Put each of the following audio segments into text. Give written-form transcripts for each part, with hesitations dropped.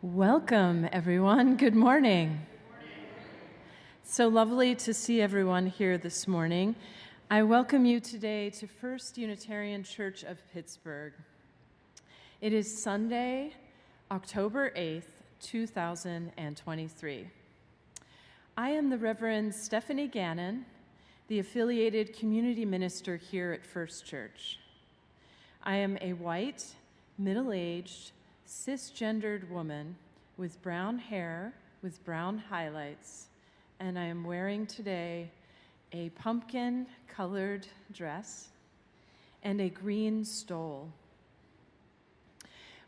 Welcome, everyone. Good morning. So lovely to see everyone here this morning. I welcome you today to First Unitarian Church of Pittsburgh. It is Sunday, October 8th, 2023. I am the Reverend Stephanie Gannon, the affiliated community minister here at First Church. I am a white, middle-aged, cisgendered woman with brown hair with brown highlights, and I am wearing today a pumpkin-colored dress and a green stole.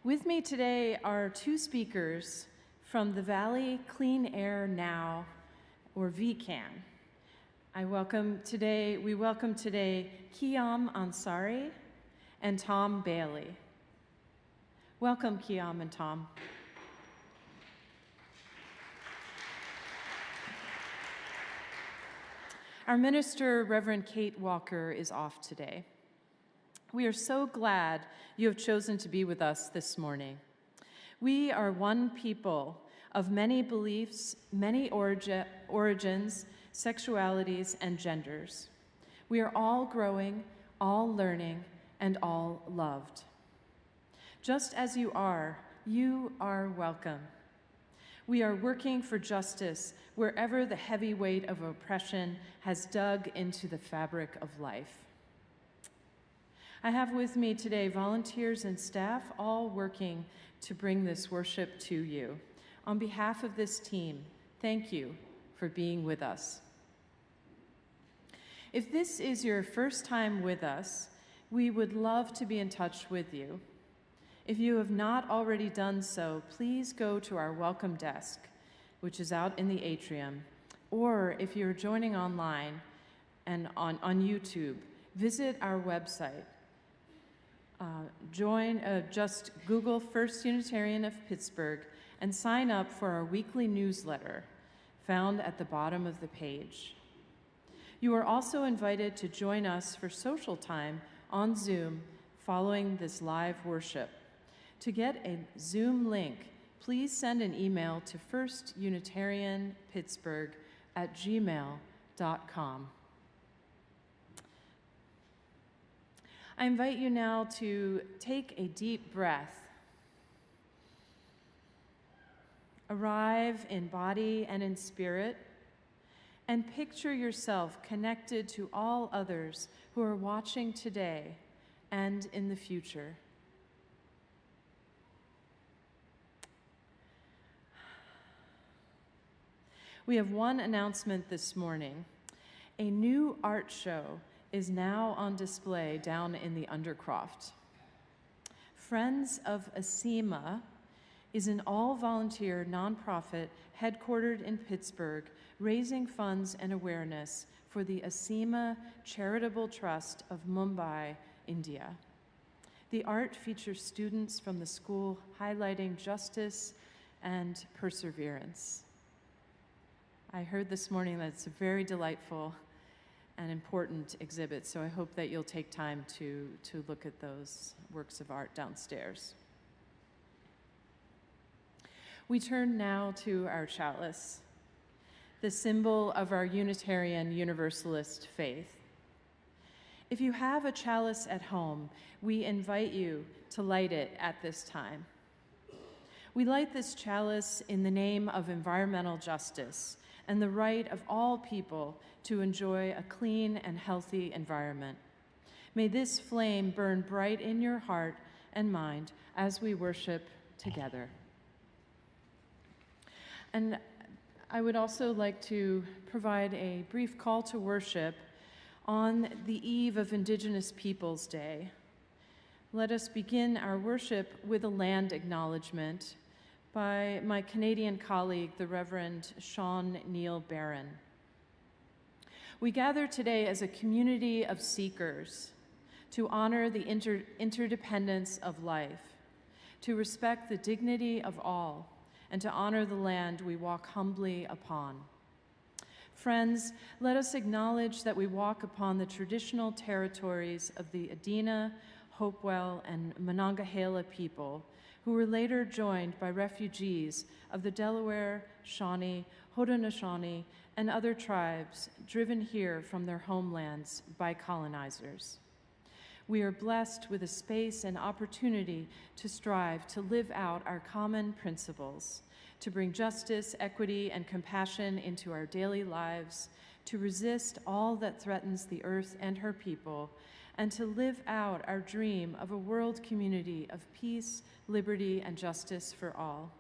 With me today are two speakers from the Valley Clean Air Now, or VCAN. We welcome today Kiyam Ansari and Tom Bailey. Welcome, Kiyam and Tom. Our minister, Reverend Kate Walker, is off today. We are so glad you have chosen to be with us this morning. We are one people of many beliefs, many origins, sexualities, and genders. We are all growing, all learning, and all loved. Just as you are welcome. We are working for justice wherever the heavy weight of oppression has dug into the fabric of life. I have with me today volunteers and staff all working to bring this worship to you. On behalf of this team, thank you for being with us. If this is your first time with us, we would love to be in touch with you. If you have not already done so, please go to our welcome desk, which is out in the atrium, or if you're joining online and on YouTube, visit our website. Just Google First Unitarian of Pittsburgh and sign up for our weekly newsletter found at the bottom of the page. You are also invited to join us for social time on Zoom following this live worship. To get a Zoom link, please send an email to firstunitarianpittsburgh@gmail.com. I invite you now to take a deep breath. Arrive in body and in spirit, and picture yourself connected to all others who are watching today and in the future. We have one announcement this morning. A new art show is now on display down in the Undercroft. Friends of ASEMA is an all-volunteer nonprofit headquartered in Pittsburgh, raising funds and awareness for the ASEMA Charitable Trust of Mumbai, India. The art features students from the school highlighting justice and perseverance. I heard this morning that it's a very delightful and important exhibit, so I hope that you'll take time to look at those works of art downstairs. We turn now to our chalice, the symbol of our Unitarian Universalist faith. If you have a chalice at home, we invite you to light it at this time. We light this chalice in the name of environmental justice and the right of all people to enjoy a clean and healthy environment. May this flame burn bright in your heart and mind as we worship together. And I would also like to provide a brief call to worship on the eve of Indigenous Peoples Day. Let us begin our worship with a land acknowledgement by my Canadian colleague, the Reverend Sean Neil Barron. We gather today as a community of seekers to honor the interdependence of life, to respect the dignity of all, and to honor the land we walk humbly upon. Friends, let us acknowledge that we walk upon the traditional territories of the Adena, Hopewell, and Monongahela people, who were later joined by refugees of the Delaware, Shawnee, Haudenosaunee, and other tribes driven here from their homelands by colonizers. We are blessed with a space and opportunity to strive to live out our common principles, to bring justice, equity, and compassion into our daily lives, to resist all that threatens the earth and her people, and to live out our dream of a world community of peace, liberty, and justice for all.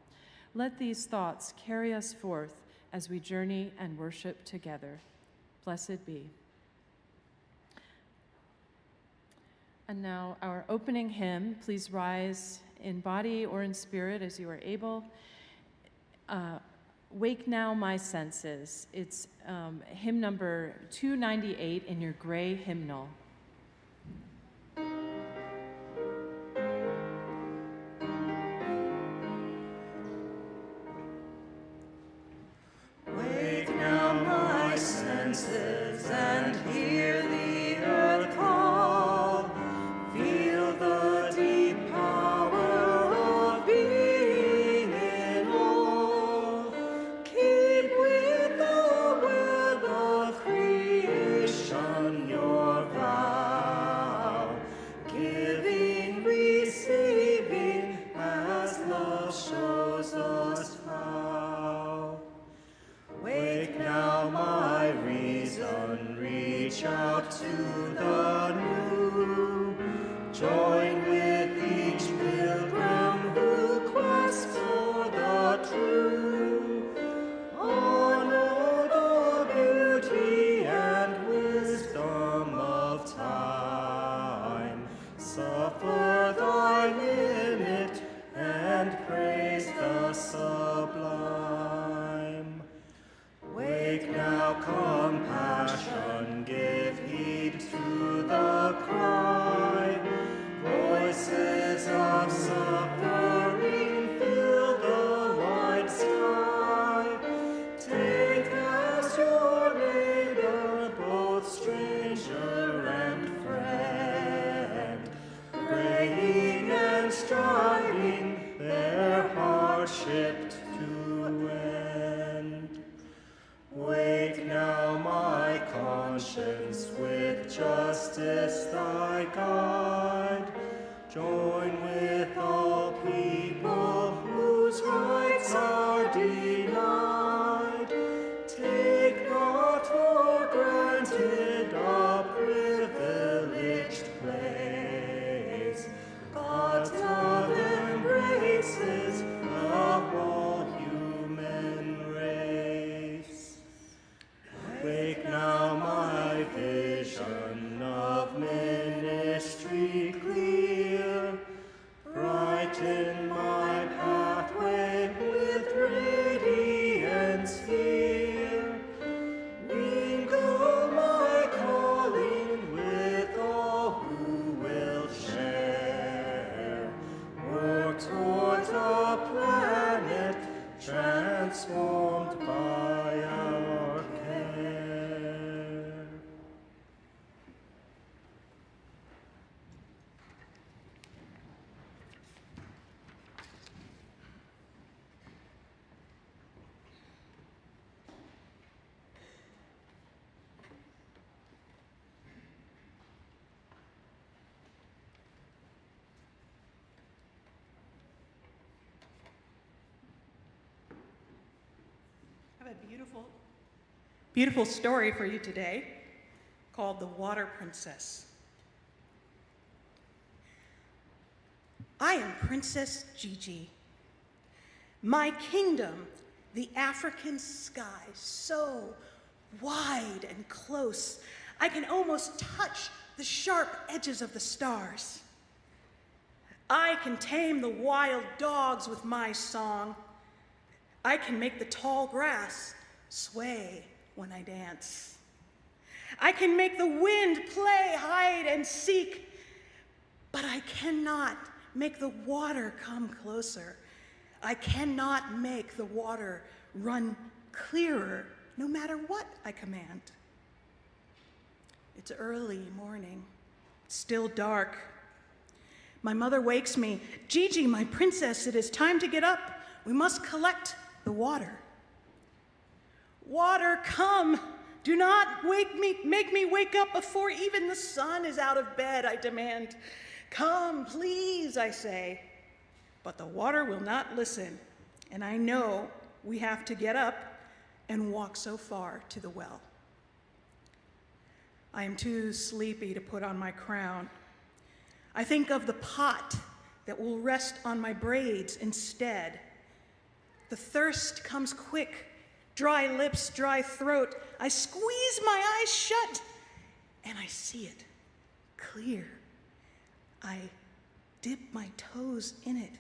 Let these thoughts carry us forth as we journey and worship together. Blessed be. And now our opening hymn. Please rise in body or in spirit as you are able. Wake Now My Senses. It's hymn number 298 in your gray hymnal. Wake now my senses and hear the earth call. Feel the deep power of being in all. Keep with the web of creation your vow. Giving, receiving, as love shows us how. Wake now my reason, reach out to the new. Join with each pilgrim who quests for the true. Honor the beauty and wisdom of time. Suffer thy limit and praise the sublime. Wake now compassion, give heed to the cry. Voices of suffering fill the wide sky. Take as your neighbor both stranger and friend, praying and striving their hardship to end. Wake now my conscience, with justice thy guide. Join with all people whose rights are denied. Take not for granted a privileged place. God's love embraces the whole human race. Wake now my vision of ministry clear. Brighten my pathway with radiance here. Mingle my calling with all who will share. Work towards a planet transformed by our care. I have a beautiful story for you today called The Water Princess. I am Princess Gigi. My kingdom, the African sky, so wide and close, I can almost touch the sharp edges of the stars. I can tame the wild dogs with my song. I can make the tall grass sway when I dance. I can make the wind play hide and seek, but I cannot make the water come closer. I cannot make the water run clearer, no matter what I command. It's early morning, still dark. My mother wakes me. Gigi, my princess, it is time to get up. We must collect the water. Water, come. Do not make me wake up before even the sun is out of bed, I demand. Come, please, I say. But the water will not listen, and I know we have to get up and walk so far to the well. I am too sleepy to put on my crown. I think of the pot that will rest on my braids instead. The thirst comes quick, dry lips, dry throat. I squeeze my eyes shut, and I see it clear. I dip my toes in it,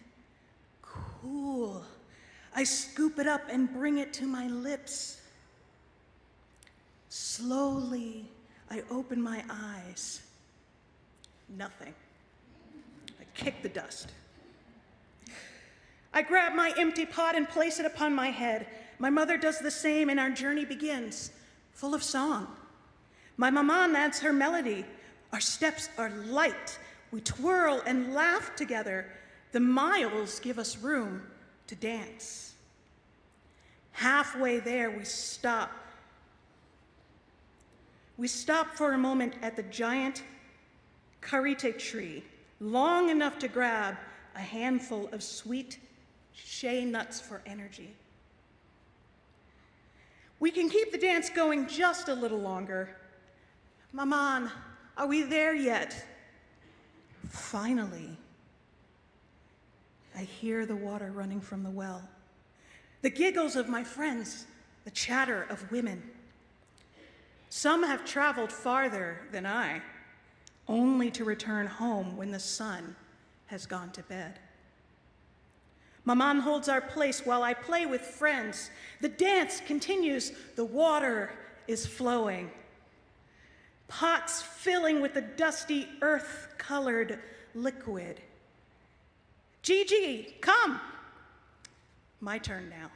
cool. I scoop it up and bring it to my lips. Slowly, I open my eyes. Nothing. I kick the dust. I grab my empty pot and place it upon my head. My mother does the same, and our journey begins, full of song. My maman adds her melody. Our steps are light. We twirl and laugh together. The miles give us room to dance. Halfway there, we stop. We stop for a moment at the giant karite tree, long enough to grab a handful of sweet shea nuts for energy. We can keep the dance going just a little longer. Maman, are we there yet? Finally, I hear the water running from the well, the giggles of my friends, the chatter of women. Some have traveled farther than I, only to return home when the sun has gone to bed. Maman holds our place while I play with friends. The dance continues. The water is flowing. Pots filling with the dusty earth-colored liquid. Gigi, come. My turn now.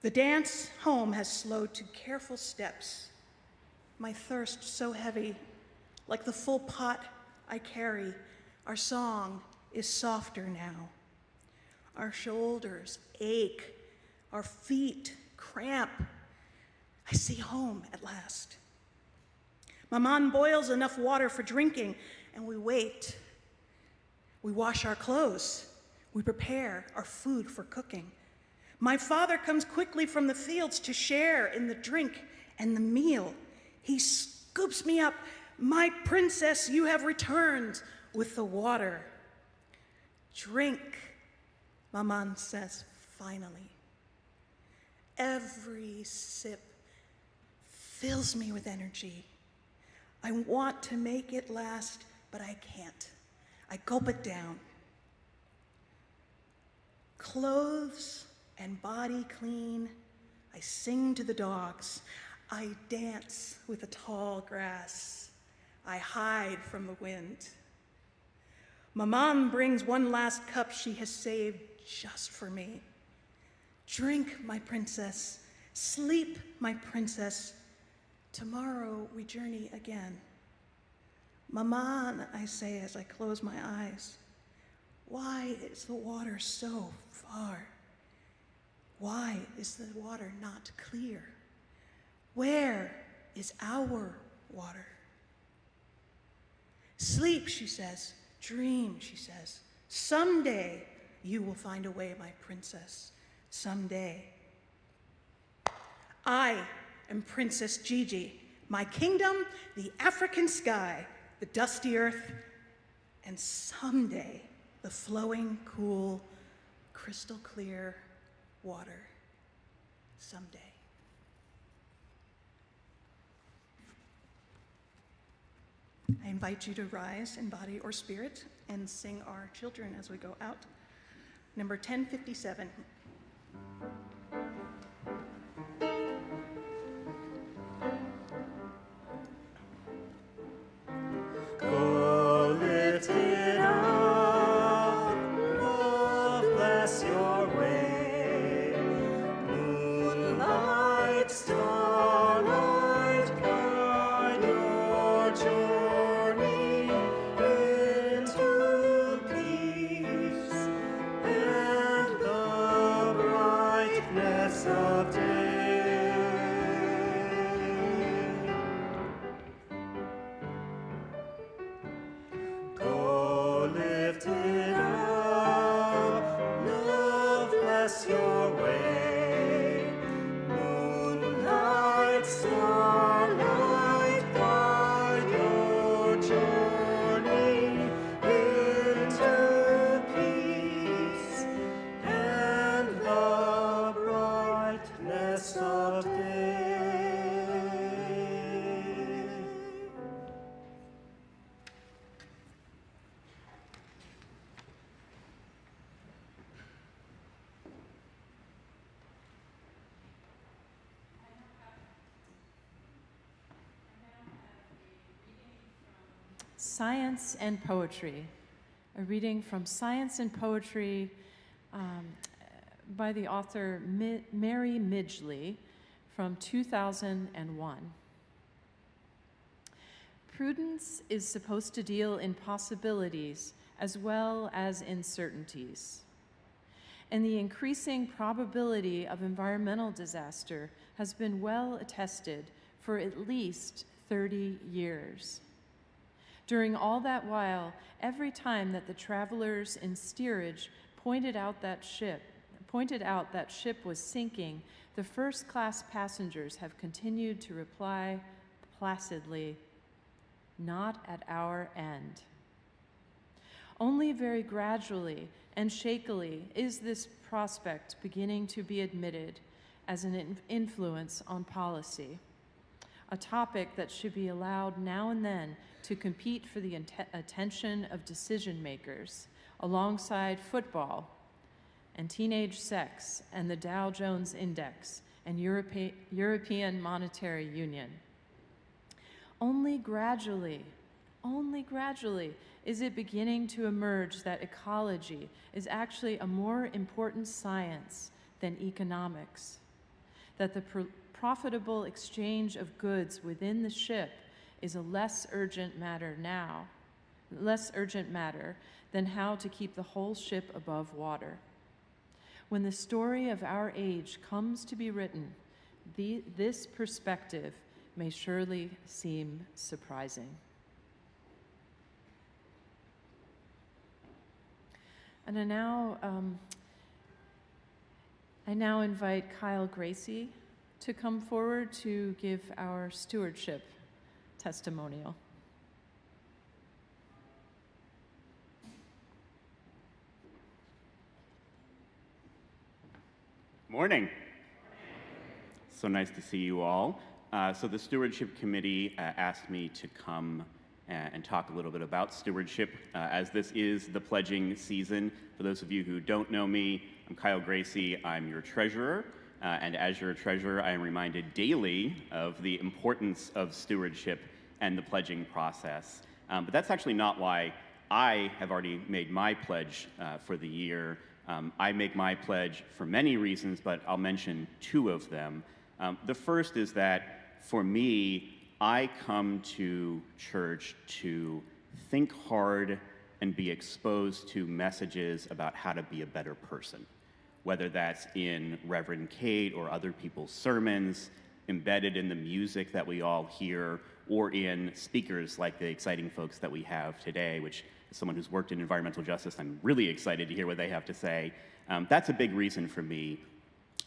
The dance home has slowed to careful steps. My thirst so heavy, like the full pot I carry, our song is softer now. Our shoulders ache, our feet cramp. I see home at last. Maman boils enough water for drinking, and we wait. We wash our clothes. We prepare our food for cooking. My father comes quickly from the fields to share in the drink and the meal. He scoops me up. My princess, you have returned with the water. Drink, Maman says finally. Every sip fills me with energy. I want to make it last, but I can't. I gulp it down. Clothes and body clean, I sing to the dogs. I dance with the tall grass. I hide from the wind. Maman brings one last cup she has saved just for me. Drink, my princess. Sleep, my princess. Tomorrow we journey again. Maman, I say as I close my eyes, why is the water so far? Why is the water not clear? Where is our water? Sleep, she says. Dream, she says. Someday you will find a way, my princess. Someday. I am Princess Gigi. My kingdom, the African sky, the dusty earth, and someday the flowing, cool, crystal clear water. Someday. I invite you to rise in body or spirit and sing our children as we go out. Number 1057. Go lifted up, love bless your way. Moonlight, starlight, guide your journey. Science and Poetry, a reading from Science and Poetry by the author Mary Midgley from 2001. Prudence is supposed to deal in possibilities as well as in certainties. And the increasing probability of environmental disaster has been well attested for at least 30 years. During all that while, every time that the travelers in steerage pointed out that ship was sinking, the first-class passengers have continued to reply placidly, "Not at our end." Only very gradually and shakily is this prospect beginning to be admitted as an influence on policy, a topic that should be allowed now and then to compete for the attention of decision makers alongside football and teenage sex and the Dow Jones Index and European Monetary Union. Only gradually is it beginning to emerge that ecology is actually a more important science than economics, that the profitable exchange of goods within the ship is a less urgent matter than how to keep the whole ship above water. When the story of our age comes to be written, this perspective may surely seem surprising. And I now invite Kyle Gracie to come forward to give our stewardship testimonial. Morning. So nice to see you all. So the Stewardship Committee asked me to come and talk a little bit about stewardship, as this is the pledging season. For those of you who don't know me, I'm Kyle Gracie. I'm your treasurer, and as your treasurer, I am reminded daily of the importance of stewardship and the pledging process. But that's actually not why I have already made my pledge for the year. I make my pledge for many reasons, but I'll mention two of them. The first is that for me, I come to church to think hard and be exposed to messages about how to be a better person, whether that's in Reverend Kate or other people's sermons, embedded in the music that we all hear, or in speakers like the exciting folks that we have today, which as someone who's worked in environmental justice, I'm really excited to hear what they have to say. That's a big reason for me.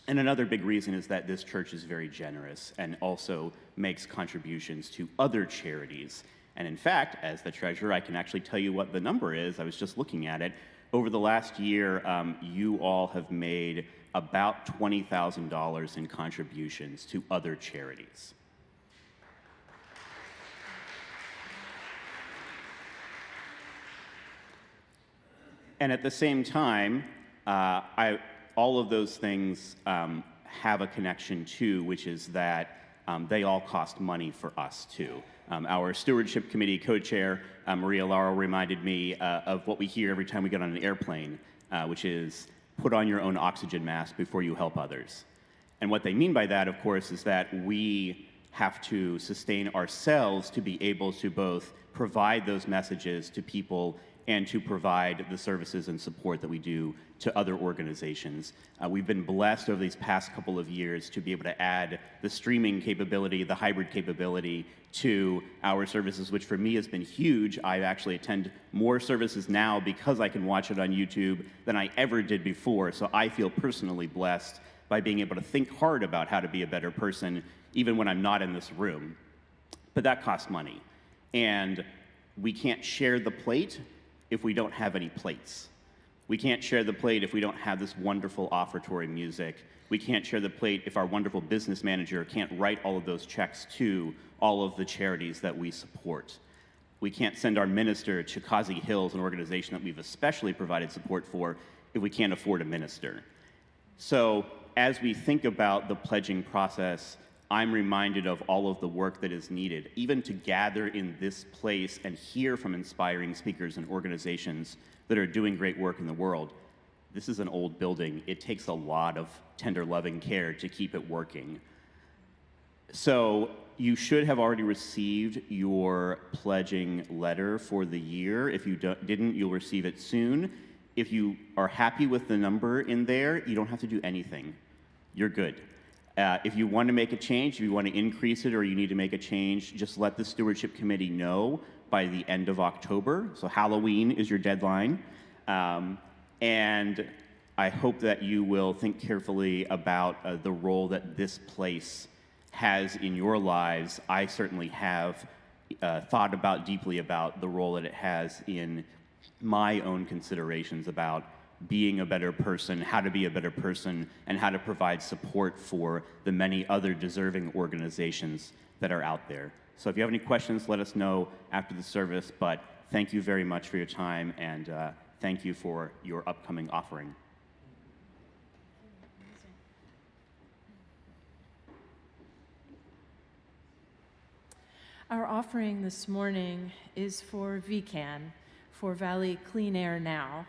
And another big reason is that this church is very generous and also makes contributions to other charities. And in fact, as the treasurer, I can actually tell you what the number is. I was just looking at it. Over the last year, you all have made about $20,000 in contributions to other charities. And at the same time, all of those things have a connection too, which is that they all cost money for us too. Our Stewardship Committee co-chair, Maria Laurel, reminded me of what we hear every time we get on an airplane, which is put on your own oxygen mask before you help others. And what they mean by that, of course, is that we have to sustain ourselves to be able to both provide those messages to people and to provide the services and support that we do to other organizations. We've been blessed over these past couple of years to be able to add the streaming capability, the hybrid capability to our services, which for me has been huge. I actually attend more services now because I can watch it on YouTube than I ever did before. So I feel personally blessed by being able to think hard about how to be a better person, even when I'm not in this room. But that costs money. And we can't share the plate if we don't have any plates. We can't share the plate if we don't have this wonderful offertory music. We can't share the plate if our wonderful business manager can't write all of those checks to all of the charities that we support. We can't send our minister to Kazi Hills, an organization that we've especially provided support for, if we can't afford a minister. So as we think about the pledging process, I'm reminded of all of the work that is needed, even to gather in this place and hear from inspiring speakers and organizations that are doing great work in the world. This is an old building. It takes a lot of tender, loving care to keep it working. So you should have already received your pledging letter for the year. If you didn't, you'll receive it soon. If you are happy with the number in there, you don't have to do anything. You're good. If you want to make a change, if you want to increase it or you need to make a change, just let the Stewardship Committee know by the end of October. So Halloween is your deadline. And I hope that you will think carefully about the role that this place has in your lives. I certainly have thought deeply about the role that it has in my own considerations about being a better person, how to be a better person, and how to provide support for the many other deserving organizations that are out there. So if you have any questions, let us know after the service, but thank you very much for your time, and thank you for your upcoming offering. Our offering this morning is for VCAN, for Valley Clean Air Now.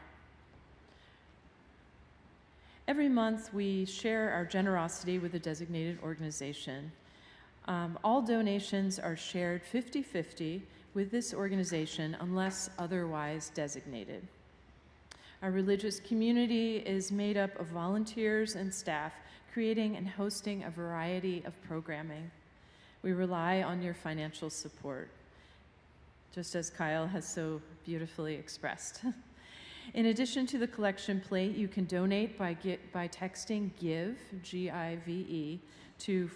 Every month, we share our generosity with a designated organization. All donations are shared 50-50 with this organization unless otherwise designated. Our religious community is made up of volunteers and staff creating and hosting a variety of programming. We rely on your financial support, just as Kyle has so beautifully expressed. In addition to the collection plate, you can donate by texting GIVE, G-I-V-E, to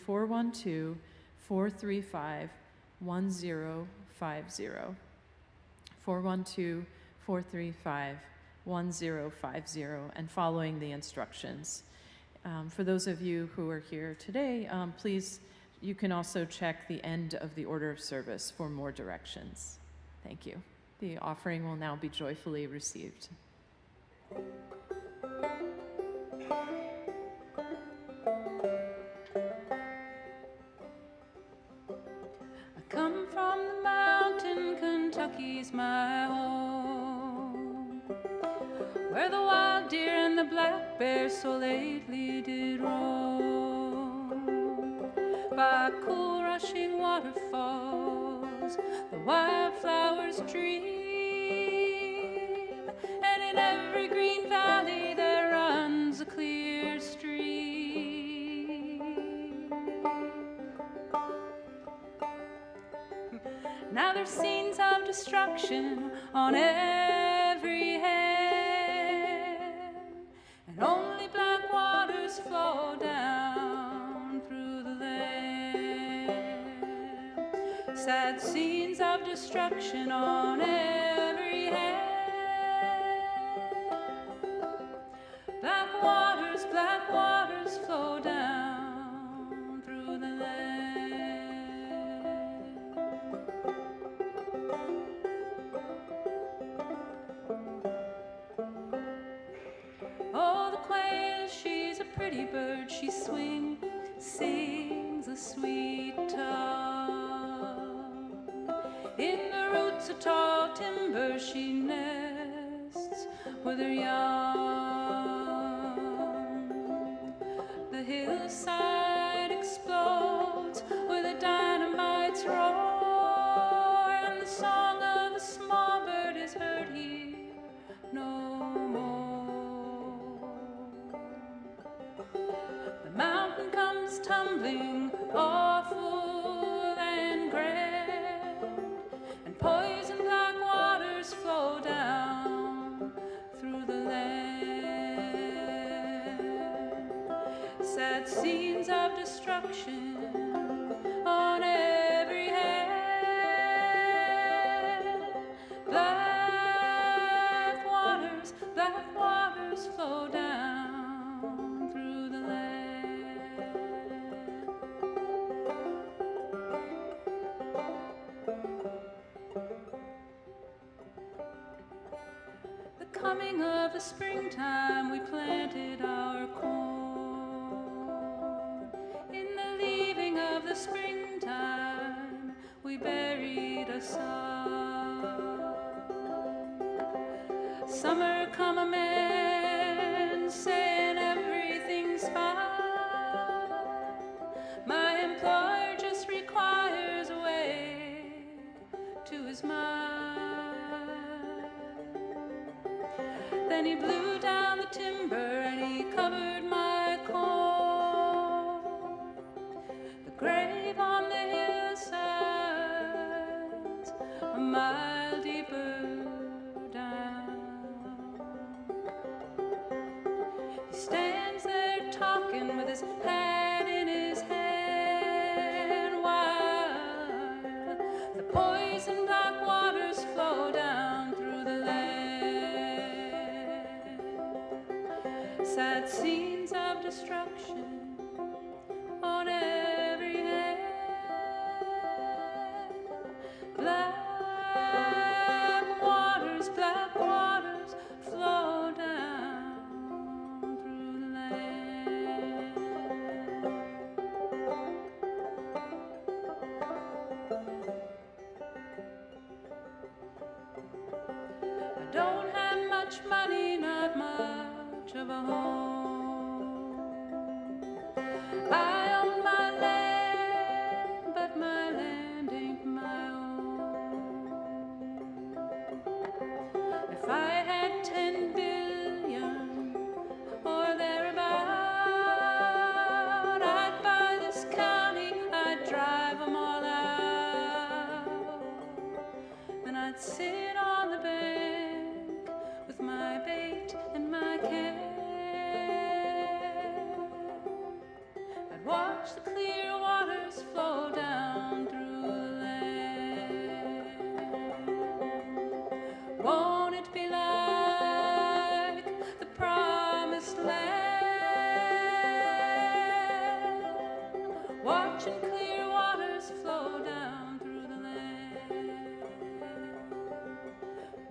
412-435-1050. 412-435-1050, and following the instructions. For those of you who are here today, please, you can also check the end of the order of service for more directions. Thank you. The offering will now be joyfully received. I come from the mountain, Kentucky's my home, where the wild deer and the black bear so lately did roam. By cool rushing waterfalls, the wildflowers dream, and in every green valley there runs a clear stream. Now there's scenes of destruction on every hand, and only black waters flow down through the land. Sad scenes of destruction on every hand. Black waters flow down through the land. Oh, the quail, she's a pretty bird. She sings a sweet tongue. In the roots of tall timber she nests with her young. The hillside explodes with a dynamite's roar, and the song of a small bird is heard here no more. The mountain comes tumbling, awful and grand, and poison black waters flow down through the land. Sad scenes of destruction on every hand. Black waters flow down through the land. The coming of the springtime, we planted our corn. In the leaving of the springtime, we buried a song. Summer come a man saying everything's fine. My employer just requires a way to his mind. Then he blew down the timber and he covered my corn. The grave on the hillsides, a mile deeper down. He stands there talking with his hat in his hand while the poison black waters flow down through the land. Sad scenes of destruction on every hand. Black waters flow down through the land. I don't have much money, not much of a home. I own my land, but my land ain't my own. If I had 10 billion or thereabout, I'd buy this county, I'd drive them all out. Then I'd sit on the bank with my bait and my can. I'd watch the clear waters flow down through the land. Won't it be like the promised land? Watching clear waters flow down through the land.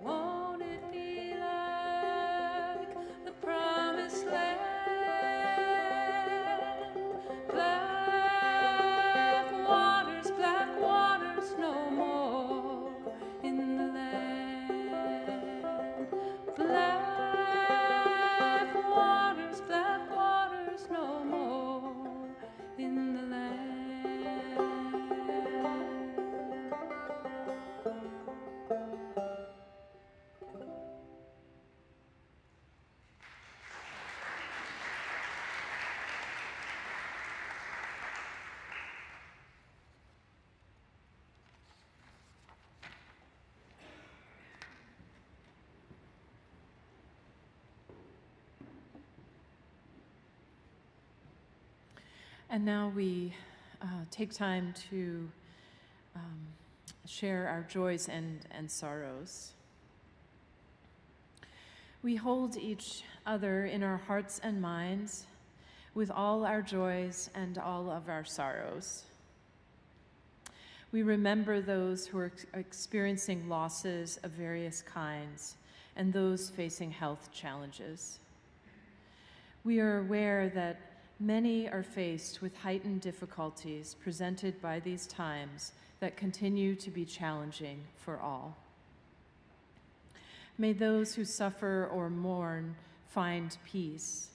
Won't it be like the promised land? Black waters, no more in the land. Black waters, no more in the land. And now we take time to share our joys and sorrows. We hold each other in our hearts and minds with all our joys and all of our sorrows. We remember those who are experiencing losses of various kinds and those facing health challenges. We are aware that many are faced with heightened difficulties presented by these times that continue to be challenging for all. May those who suffer or mourn find peace.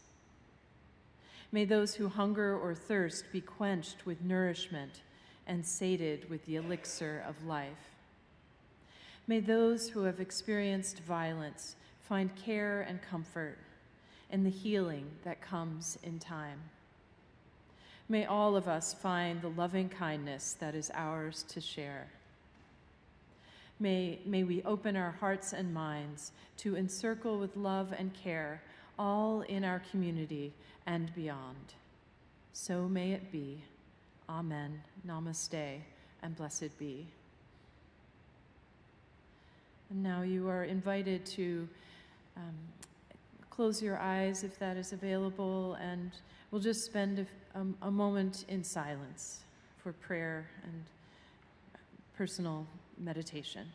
May those who hunger or thirst be quenched with nourishment and sated with the elixir of life. May those who have experienced violence find care and comfort in the healing that comes in time. May all of us find the loving kindness that is ours to share. May we open our hearts and minds to encircle with love and care all in our community and beyond. So may it be. Amen. Namaste, and blessed be. And now you are invited to close your eyes if that is available, and we'll just spend a moment in silence for prayer and personal meditation.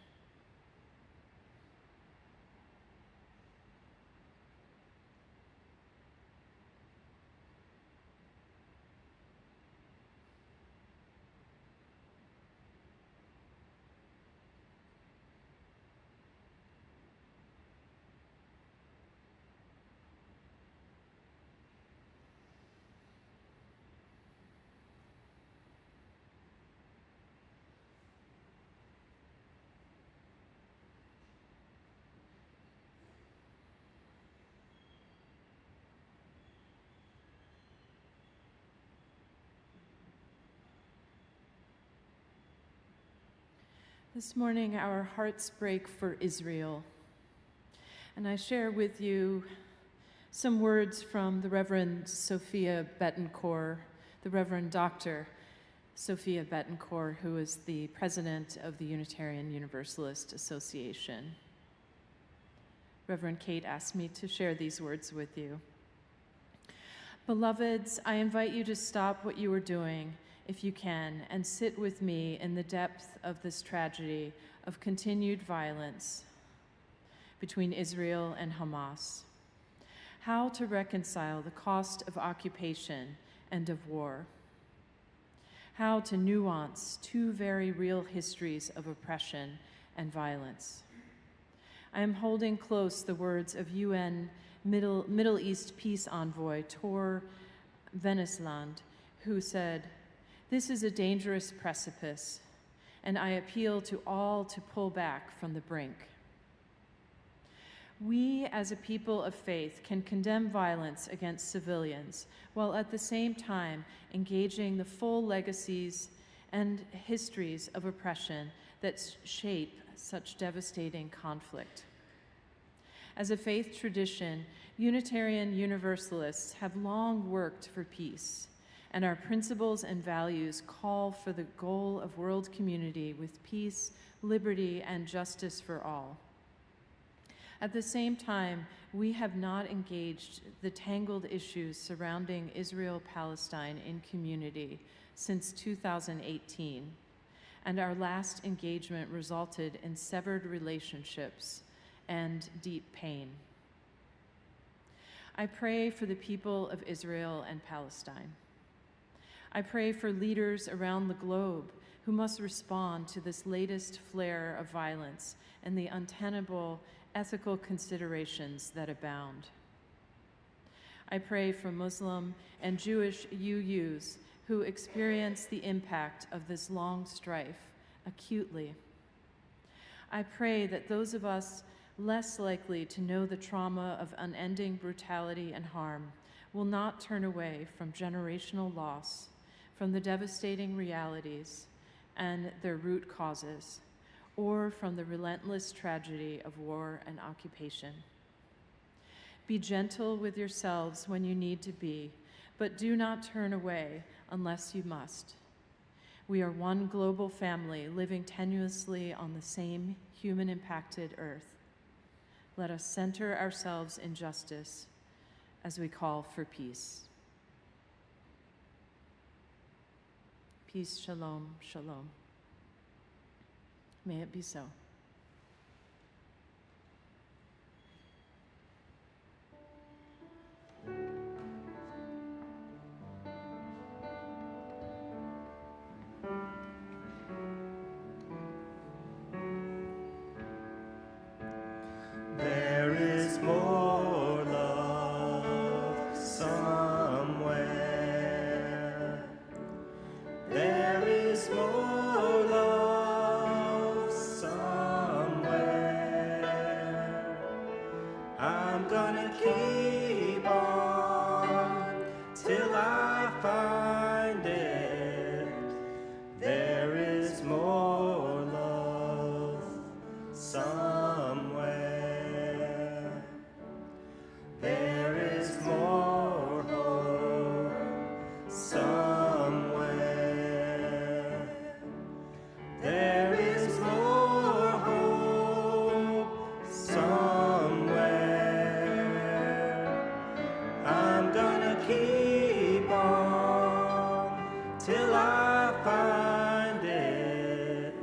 This morning, our hearts break for Israel. And I share with you some words from the Reverend Sophia Betancourt, the Reverend Dr. Sophia Betancourt, who is the president of the Unitarian Universalist Association. Reverend Kate asked me to share these words with you. Beloveds, I invite you to stop what you are doing, if you can, and sit with me in the depth of this tragedy of continued violence between Israel and Hamas. How to reconcile the cost of occupation and of war. How to nuance two very real histories of oppression and violence. I am holding close the words of UN Middle East peace envoy Tor Venesland, who said, "This is a dangerous precipice, and I appeal to all to pull back from the brink." We, as a people of faith, can condemn violence against civilians, while at the same time engaging the full legacies and histories of oppression that shape such devastating conflict. As a faith tradition, Unitarian Universalists have long worked for peace, and our principles and values call for the goal of world community with peace, liberty, and justice for all. At the same time, we have not engaged the tangled issues surrounding Israel-Palestine in community since 2018, and our last engagement resulted in severed relationships and deep pain. I pray for the people of Israel and Palestine. I pray for leaders around the globe who must respond to this latest flare of violence and the untenable ethical considerations that abound. I pray for Muslim and Jewish UUs who experience the impact of this long strife acutely. I pray that those of us less likely to know the trauma of unending brutality and harm will not turn away from generational loss, from the devastating realities and their root causes, or from the relentless tragedy of war and occupation. Be gentle with yourselves when you need to be, but do not turn away unless you must. We are one global family living tenuously on the same human-impacted earth. Let us center ourselves in justice as we call for peace. Peace, shalom, shalom. May it be so. There is more love somewhere. There is more love somewhere. I'm gonna keep on till I find it. There is more love somewhere. There is more hope somewhere. There is more hope somewhere. I'm gonna keep on till I find it.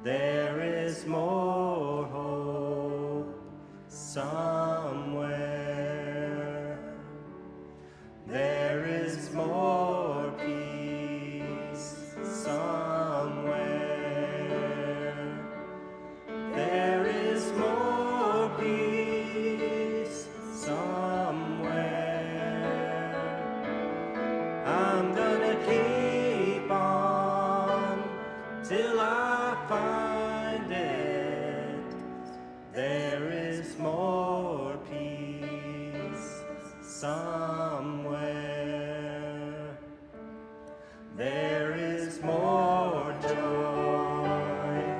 There is more hope somewhere. There is more peace somewhere. There is more peace somewhere. I'm gonna keep on till I find it. There is more peace somewhere. There is more joy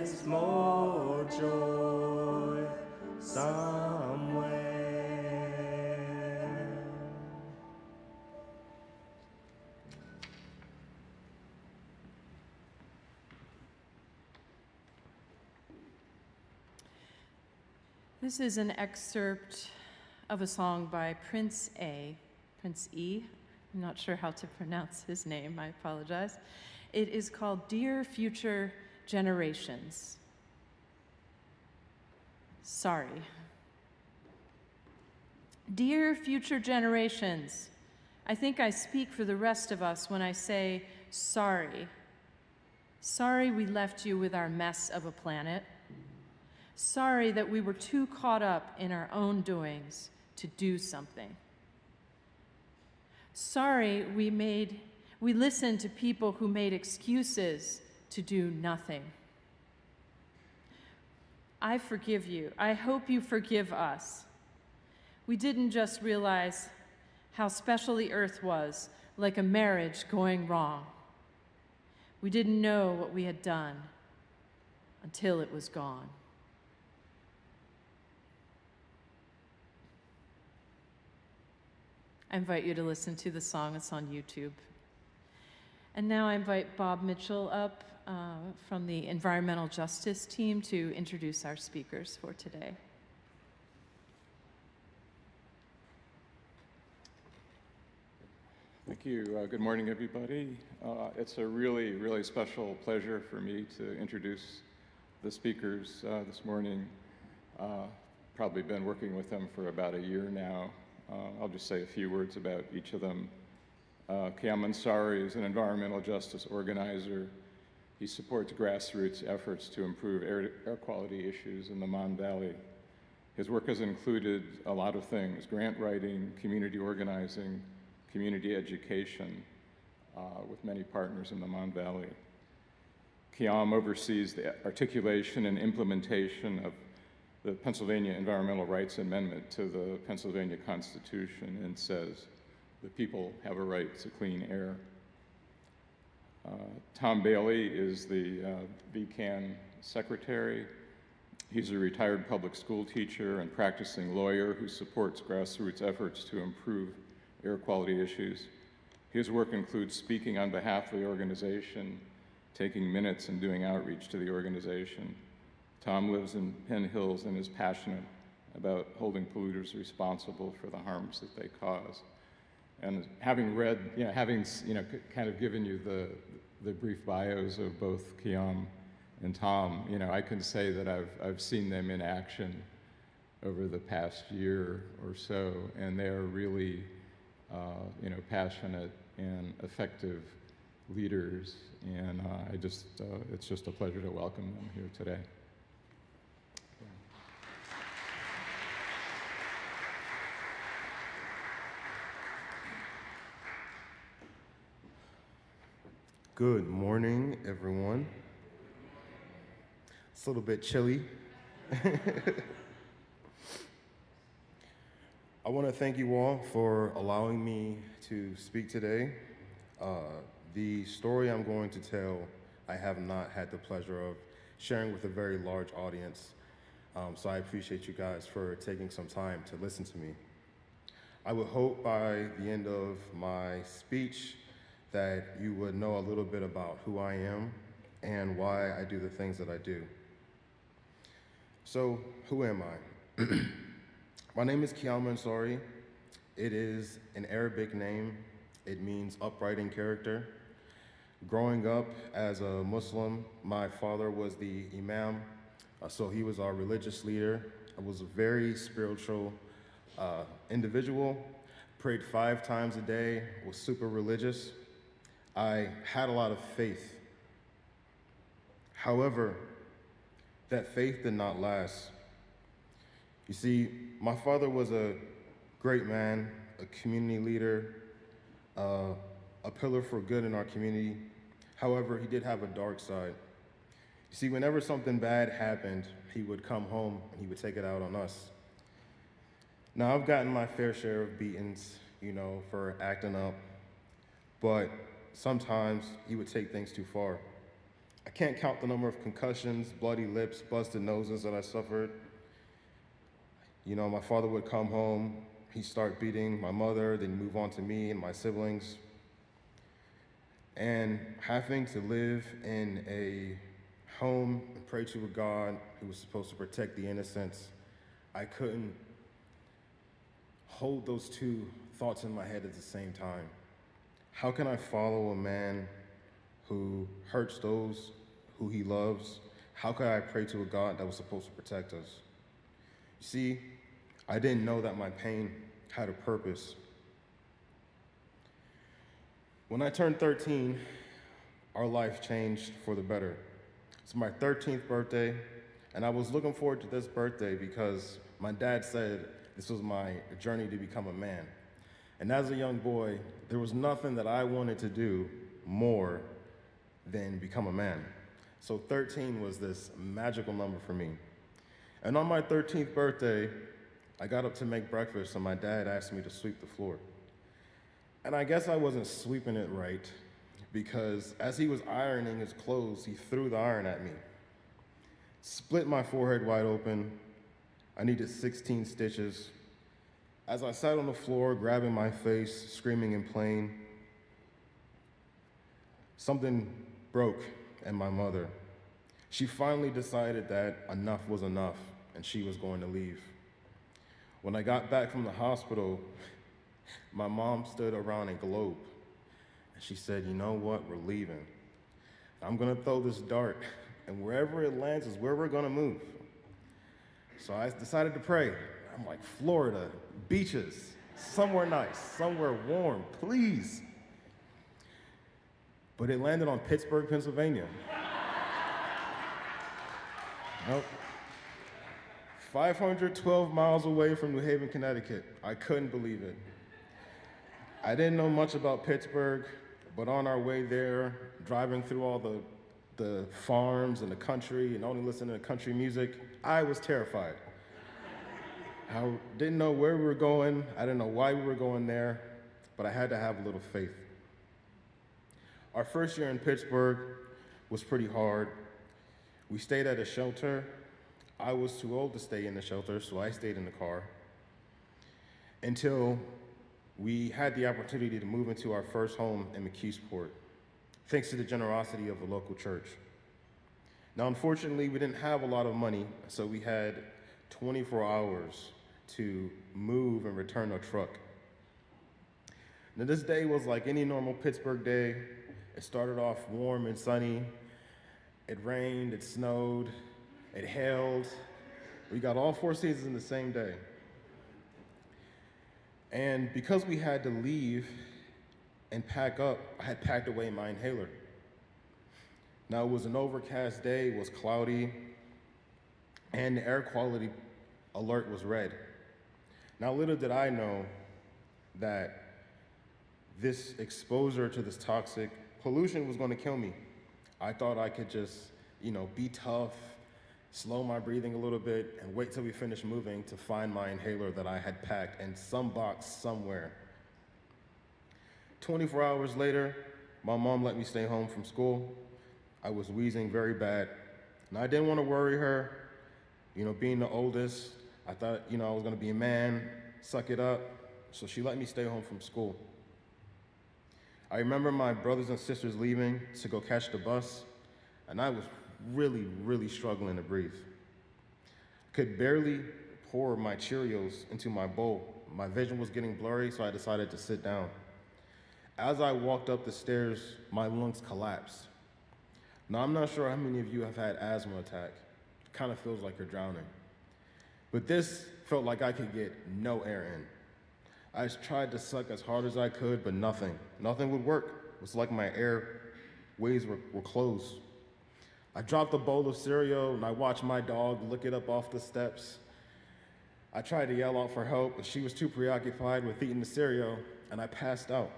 is more joy somewhere. This is an excerpt of a song by Prince E. I'm not sure how to pronounce his name, I apologize. It is called Dear Future Generations. Sorry. Dear future generations, I think I speak for the rest of us when I say sorry. Sorry we left you with our mess of a planet. Sorry that we were too caught up in our own doings to do something. Sorry we listened to people who made excuses to do nothing. I forgive you. I hope you forgive us. We didn't just realize how special the earth was, like a marriage going wrong. We didn't know what we had done until it was gone. I invite you to listen to the song. It's on YouTube. And now I invite Bob Mitchell up from the Environmental Justice team to introduce our speakers for today. Thank you. Good morning, everybody. It's a really, really special pleasure for me to introduce the speakers this morning. Probably been working with them for about a year now. I'll just say a few words about each of them. Kiam Ansari is an environmental justice organizer. He supports grassroots efforts to improve air quality issues in the Mon Valley. His work has included a lot of things: grant writing, community organizing, community education, with many partners in the Mon Valley. Kiam oversees the articulation and implementation of the Pennsylvania Environmental Rights Amendment to the Pennsylvania Constitution, and says the people have a right to clean air. Tom Bailey is the VCAN secretary. He's a retired public school teacher and practicing lawyer who supports grassroots efforts to improve air quality issues. His work includes speaking on behalf of the organization, taking minutes and doing outreach to the organization. Tom lives in Penn Hills and is passionate about holding polluters responsible for the harms that they cause. And having read, kind of given you the brief bios of both Kiam and Tom, I can say that I've seen them in action over the past year or so, and they are really, passionate and effective leaders. And it's just a pleasure to welcome them here today. Good morning, everyone. It's a little bit chilly. I want to thank you all for allowing me to speak today. The story I'm going to tell, I have not had the pleasure of sharing with a very large audience, so I appreciate you guys for taking some time to listen to me. I would hope by the end of my speech that you would know a little bit about who I am and why I do the things that I do. So, who am I? My name is Kiam Ansari. It is an Arabic name. It means upright in character. Growing up as a Muslim, my father was the imam, so he was our religious leader. I was a very spiritual individual, prayed 5 times a day, was super religious. I had a lot of faith. However, that faith did not last. You see, my father was a great man, a community leader, a pillar for good in our community. However, he did have a dark side. You see, whenever something bad happened, he would come home and he would take it out on us. Now, I've gotten my fair share of beatings, for acting up, but sometimes he would take things too far. I can't count the number of concussions, bloody lips, busted noses that I suffered. You know, my father would come home, he'd start beating my mother, then move on to me and my siblings. And having to live in a home and pray to a God who was supposed to protect the innocents, I couldn't hold those two thoughts in my head at the same time. How can I follow a man who hurts those who he loves? How could I pray to a God that was supposed to protect us? You see, I didn't know that my pain had a purpose. When I turned 13, our life changed for the better. It's my 13th birthday, and I was looking forward to this birthday because my dad said this was my journey to become a man. And as a young boy, there was nothing that I wanted to do more than become a man. So 13 was this magical number for me. And on my 13th birthday, I got up to make breakfast and my dad asked me to sweep the floor. And I guess I wasn't sweeping it right because as he was ironing his clothes, he threw the iron at me. Split my forehead wide open. I needed 16 stitches. As I sat on the floor, grabbing my face, screaming in pain, something broke in my mother. She finally decided that enough was enough and she was going to leave. When I got back from the hospital, my mom stood around a globe and she said, "You know what, we're leaving. I'm gonna throw this dart and wherever it lands is where we're gonna move." So I decided to pray. I'm like, Florida, beaches, somewhere nice, somewhere warm, please. But it landed on Pittsburgh, Pennsylvania. Nope. 512 miles away from New Haven, Connecticut. I couldn't believe it. I didn't know much about Pittsburgh, but on our way there, driving through all the farms and the country and only listening to country music, I was terrified. I didn't know where we were going. I didn't know why we were going there, but I had to have a little faith. Our first year in Pittsburgh was pretty hard. We stayed at a shelter. I was too old to stay in the shelter, so I stayed in the car until we had the opportunity to move into our first home in McKeesport, thanks to the generosity of a local church. Now, unfortunately, we didn't have a lot of money, so we had 24 hours to move and return our truck. Now, this day was like any normal Pittsburgh day. It started off warm and sunny. It rained, it snowed, it hailed. We got all four seasons in the same day. And because we had to leave and pack up, I had packed away my inhaler. Now, it was an overcast day, it was cloudy, and the air quality alert was red. Now, little did I know that this exposure to this toxic pollution was going to kill me. I thought I could just, be tough, slow my breathing a little bit, and wait till we finished moving to find my inhaler that I had packed in some box somewhere. 24 hours later, my mom let me stay home from school. I was wheezing very bad, and I didn't want to worry her. Being the oldest, I thought, I was going to be a man, suck it up, so she let me stay home from school. I remember my brothers and sisters leaving to go catch the bus, and I was really, really struggling to breathe. Could barely pour my Cheerios into my bowl. My vision was getting blurry, so I decided to sit down. As I walked up the stairs, my lungs collapsed. Now, I'm not sure how many of you have had asthma attack. It kind of feels like you're drowning. But this felt like I could get no air in. I tried to suck as hard as I could, but nothing would work. It was like my airways were closed. I dropped a bowl of cereal and I watched my dog lick it up off the steps. I tried to yell out for help, but she was too preoccupied with eating the cereal and I passed out.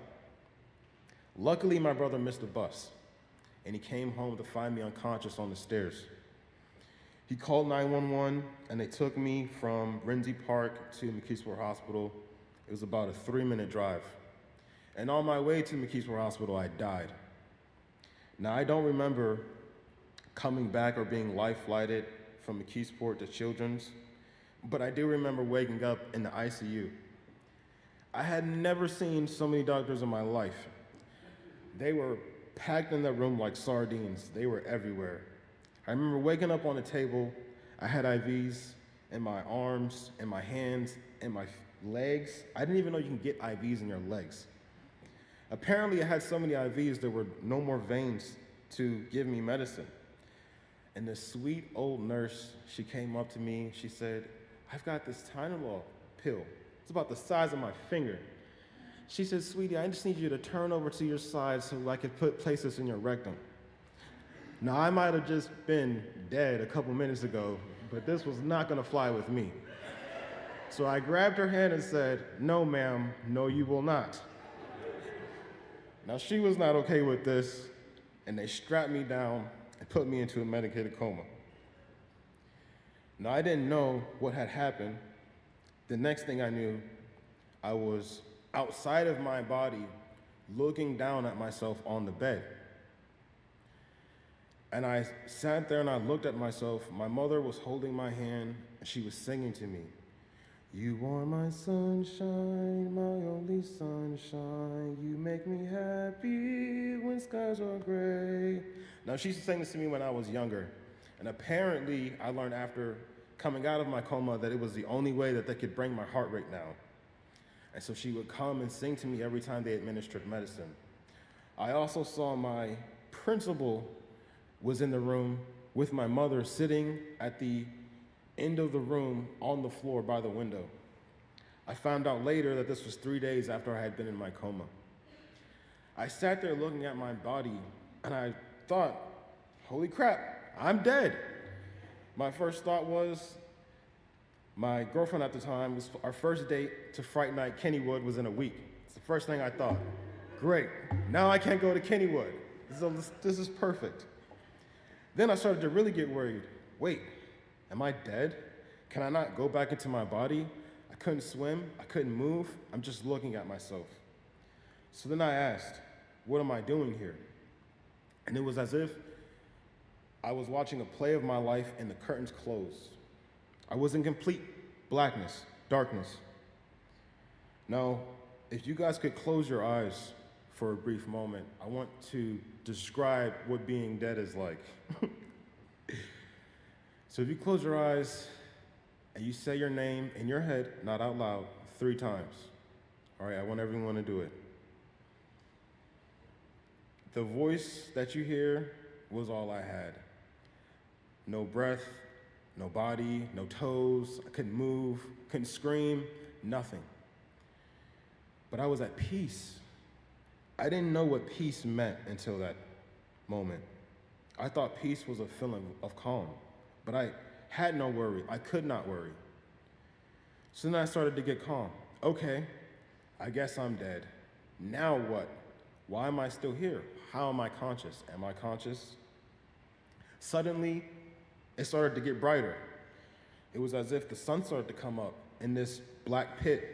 Luckily, my brother missed the bus and he came home to find me unconscious on the stairs. He called 911 and they took me from Renzi Park to McKeesport Hospital. It was about a 3-minute drive. And on my way to McKeesport Hospital, I died. Now, I don't remember coming back or being life-flighted from McKeesport to Children's, but I do remember waking up in the ICU. I had never seen so many doctors in my life. They were packed in that room like sardines. They were everywhere. I remember waking up on the table. I had IVs in my arms, in my hands, in my legs. I didn't even know you can get IVs in your legs. Apparently, I had so many IVs, there were no more veins to give me medicine. And the sweet old nurse, she came up to me, she said, "I've got this Tylenol pill. It's about the size of my finger." She said, "Sweetie, I just need you to turn over to your side so I could place this in your rectum." Now, I might have just been dead a couple minutes ago, but this was not gonna fly with me. So I grabbed her hand and said, "No, ma'am, no, you will not." Now, she was not okay with this, and they strapped me down and put me into a medicated coma. Now, I didn't know what had happened. The next thing I knew, I was outside of my body, looking down at myself on the bed. And I sat there and I looked at myself. My mother was holding my hand, and she was singing to me, "You are my sunshine, my only sunshine. You make me happy when skies are gray." Now, she used to sing this to me when I was younger. And apparently, I learned after coming out of my coma that it was the only way that they could bring my heart rate down. And so she would come and sing to me every time they administered medicine. I also saw my principal was in the room with my mother sitting at the end of the room on the floor by the window. I found out later that this was 3 days after I had been in my coma. I sat there looking at my body and I thought, holy crap, I'm dead. My first thought was, my girlfriend at the time, was our first date to Fright Night Kennywood was in a week. It's the first thing I thought. Great, now I can't go to Kennywood. This is perfect. Then I started to really get worried. Wait, am I dead? Can I not go back into my body? I couldn't swim, I couldn't move, I'm just looking at myself. So then I asked, what am I doing here? And it was as if I was watching a play of my life and the curtains closed. I was in complete blackness, darkness. Now, if you guys could close your eyes for a brief moment, I want to describe what being dead is like. So if you close your eyes and you say your name in your head, not out loud, 3 times. All right, I want everyone to do it. The voice that you hear was all I had. No breath, no body, no toes, I couldn't move, couldn't scream, nothing. But I was at peace. I didn't know what peace meant until that moment. I thought peace was a feeling of calm, but I had no worry. I could not worry. So then I started to get calm. Okay, I guess I'm dead. Now what? Why am I still here? How am I conscious? Am I conscious? Suddenly, it started to get brighter. It was as if the sun started to come up in this black pit.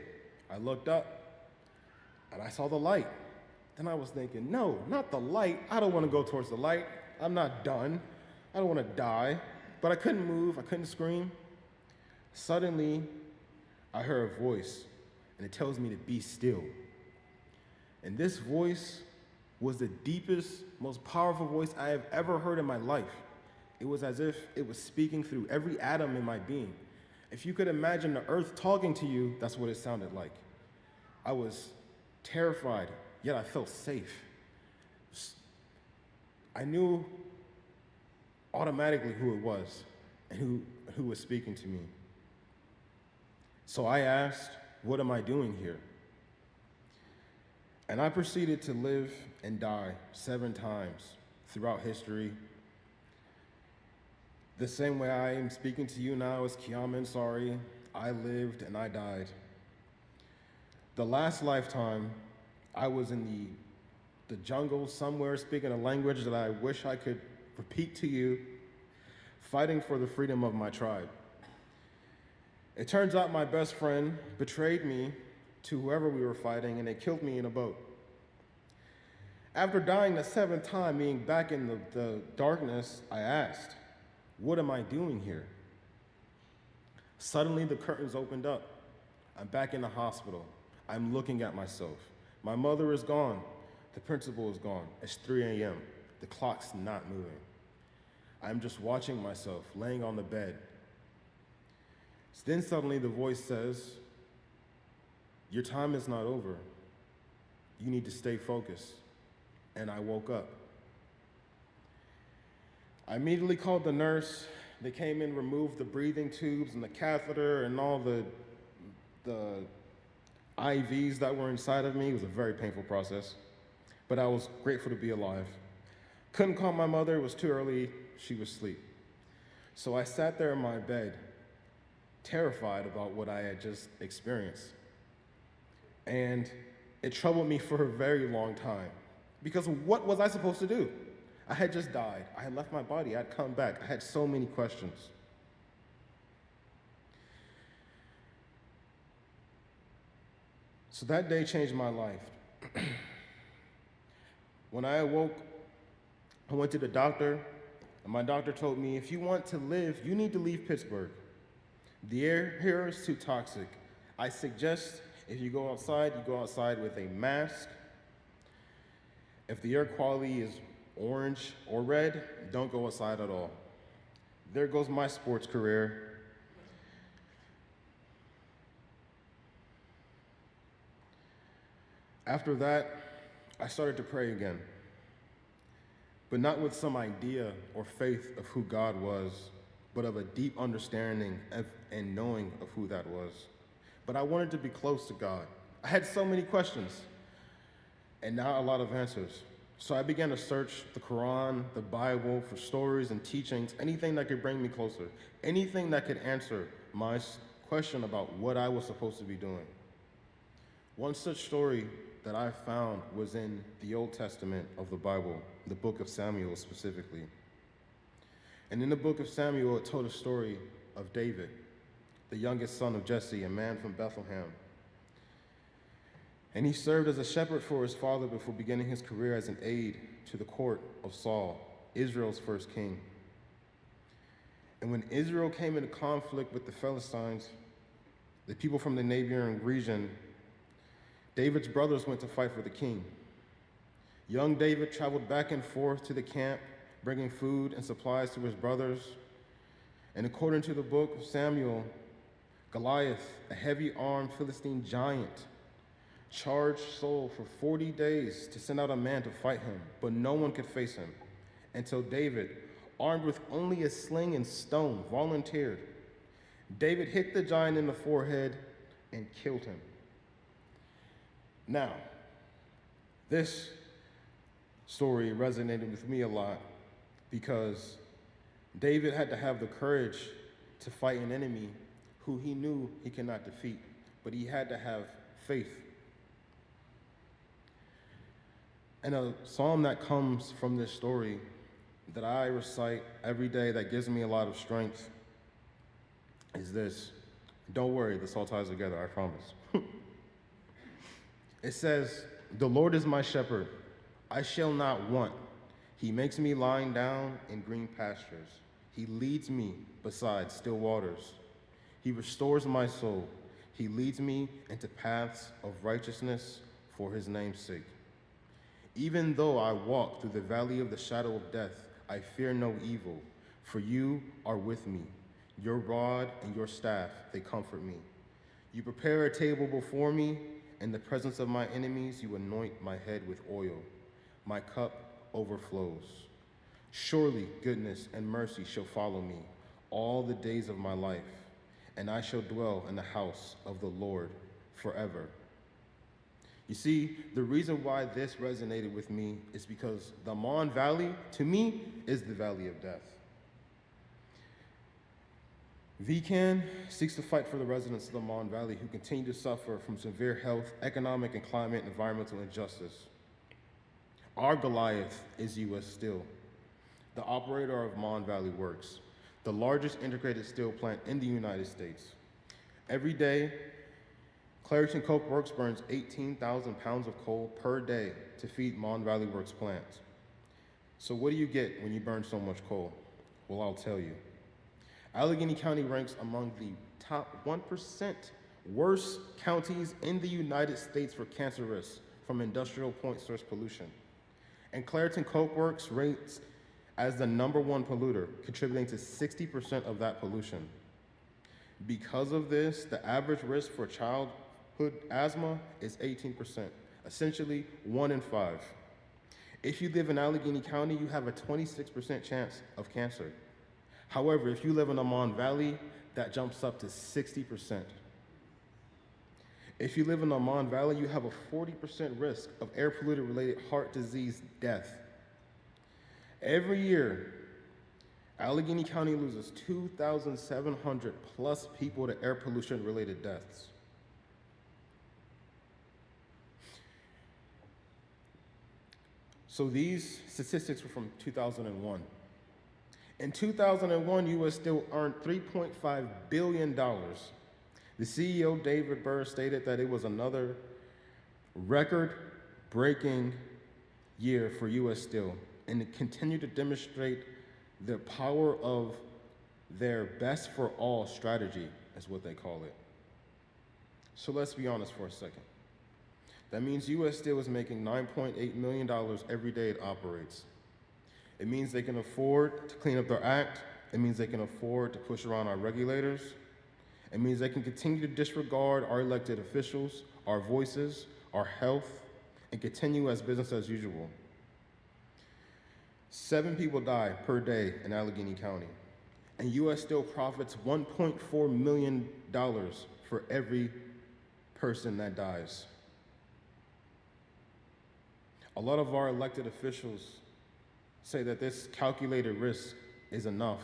I looked up, and I saw the light. Then I was thinking, no, not the light. I don't want to go towards the light. I'm not done. I don't want to die. But I couldn't move. I couldn't scream. Suddenly, I heard a voice, and it tells me to be still. And this voice was the deepest, most powerful voice I have ever heard in my life. It was as if it was speaking through every atom in my being. If you could imagine the earth talking to you, that's what it sounded like. I was terrified, yet I felt safe. I knew automatically who it was and who was speaking to me. So I asked, what am I doing here? And I proceeded to live and die 7 times throughout history. The same way I am speaking to you now as Kiama Ansari, I lived and I died. The last lifetime, I was in the jungle somewhere speaking a language that I wish I could repeat to you, fighting for the freedom of my tribe. It turns out my best friend betrayed me to whoever we were fighting, and they killed me in a boat. After dying the seventh time, being back in the darkness, I asked, what am I doing here? Suddenly the curtains opened up. I'm back in the hospital. I'm looking at myself. My mother is gone. The principal is gone. It's 3 a.m. The clock's not moving. I'm just watching myself, laying on the bed. Then suddenly the voice says, your time is not over. You need to stay focused. And I woke up. I immediately called the nurse. They came in, removed the breathing tubes and the catheter and all the IVs that were inside of me. It was a very painful process, but I was grateful to be alive. Couldn't call my mother, it was too early, she was asleep. So I sat there in my bed, terrified about what I had just experienced. And it troubled me for a very long time, because what was I supposed to do? I had just died, I had left my body, I had come back, I had so many questions. So that day changed my life. When I awoke, I went to the doctor, and my doctor told me, if you want to live, you need to leave Pittsburgh. The air here is too toxic. I suggest if you go outside with a mask. If the air quality is orange or red, don't go outside at all. There goes my sports career. After that, I started to pray again, but not with some idea or faith of who God was, but of a deep understanding and knowing of who that was. But I wanted to be close to God. I had so many questions, and not a lot of answers. So I began to search the Quran, the Bible, for stories and teachings, anything that could bring me closer, anything that could answer my question about what I was supposed to be doing. One such story that I found was in the Old Testament of the Bible, the book of Samuel specifically. And in the book of Samuel, it told a story of David, the youngest son of Jesse, a man from Bethlehem. And he served as a shepherd for his father before beginning his career as an aide to the court of Saul, Israel's first king. And when Israel came into conflict with the Philistines, the people from the neighboring region, David's brothers went to fight for the king. Young David traveled back and forth to the camp, bringing food and supplies to his brothers. And according to the book of Samuel, Goliath, a heavy-armed Philistine giant, charged Saul for 40 days to send out a man to fight him, but no one could face him until David, armed with only a sling and stone, volunteered. David hit the giant in the forehead and killed him. Now, this story resonated with me a lot because David had to have the courage to fight an enemy who he knew he cannot defeat, but he had to have faith. And a psalm that comes from this story that I recite every day that gives me a lot of strength is this. Don't worry, this all ties together, I promise. It says, the Lord is my shepherd, I shall not want. He makes me lying down in green pastures. He leads me beside still waters. He restores my soul. He leads me into paths of righteousness for his name's sake. Even though I walk through the valley of the shadow of death, I fear no evil, for you are with me. Your rod and your staff, they comfort me. You prepare a table before me. In the presence of my enemies, you anoint my head with oil. My cup overflows. Surely goodness and mercy shall follow me all the days of my life, and I shall dwell in the house of the Lord forever. You see, the reason why this resonated with me is because the Mon Valley, to me, is the valley of death. VCAN seeks to fight for the residents of the Mon Valley who continue to suffer from severe health, economic, and climate and environmental injustice. Our Goliath is U.S. Steel, the operator of Mon Valley Works, the largest integrated steel plant in the United States. Every day, Clairton Coke Works burns 18,000 pounds of coal per day to feed Mon Valley Works plants. So what do you get when you burn so much coal? Well, I'll tell you. Allegheny County ranks among the top 1% worst counties in the United States for cancer risks from industrial point source pollution. And Clairton Coke Works rates as the #1 polluter, contributing to 60% of that pollution. Because of this, the average risk for childhood asthma is 18%, essentially 1 in 5. If you live in Allegheny County, you have a 26% chance of cancer. However, if you live in the Mon Valley, that jumps up to 60%. If you live in the Mon Valley, you have a 40% risk of air pollutant related heart disease death. Every year, Allegheny County loses 2,700 plus people to air pollution related deaths. So these statistics were from 2001. In 2001, U.S. Steel earned $3.5 billion. The CEO, David Burr, stated that it was another record-breaking year for U.S. Steel, and it continued to demonstrate the power of their best for all strategy, is what they call it. So let's be honest for a second. That means U.S. Steel is making $9.8 million every day it operates. It means they can afford to clean up their act. It means they can afford to push around our regulators. It means they can continue to disregard our elected officials, our voices, our health, and continue as business as usual. 7 people die per day in Allegheny County, and U.S. Steel profits $1.4 million for every person that dies. A lot of our elected officials say that this calculated risk is enough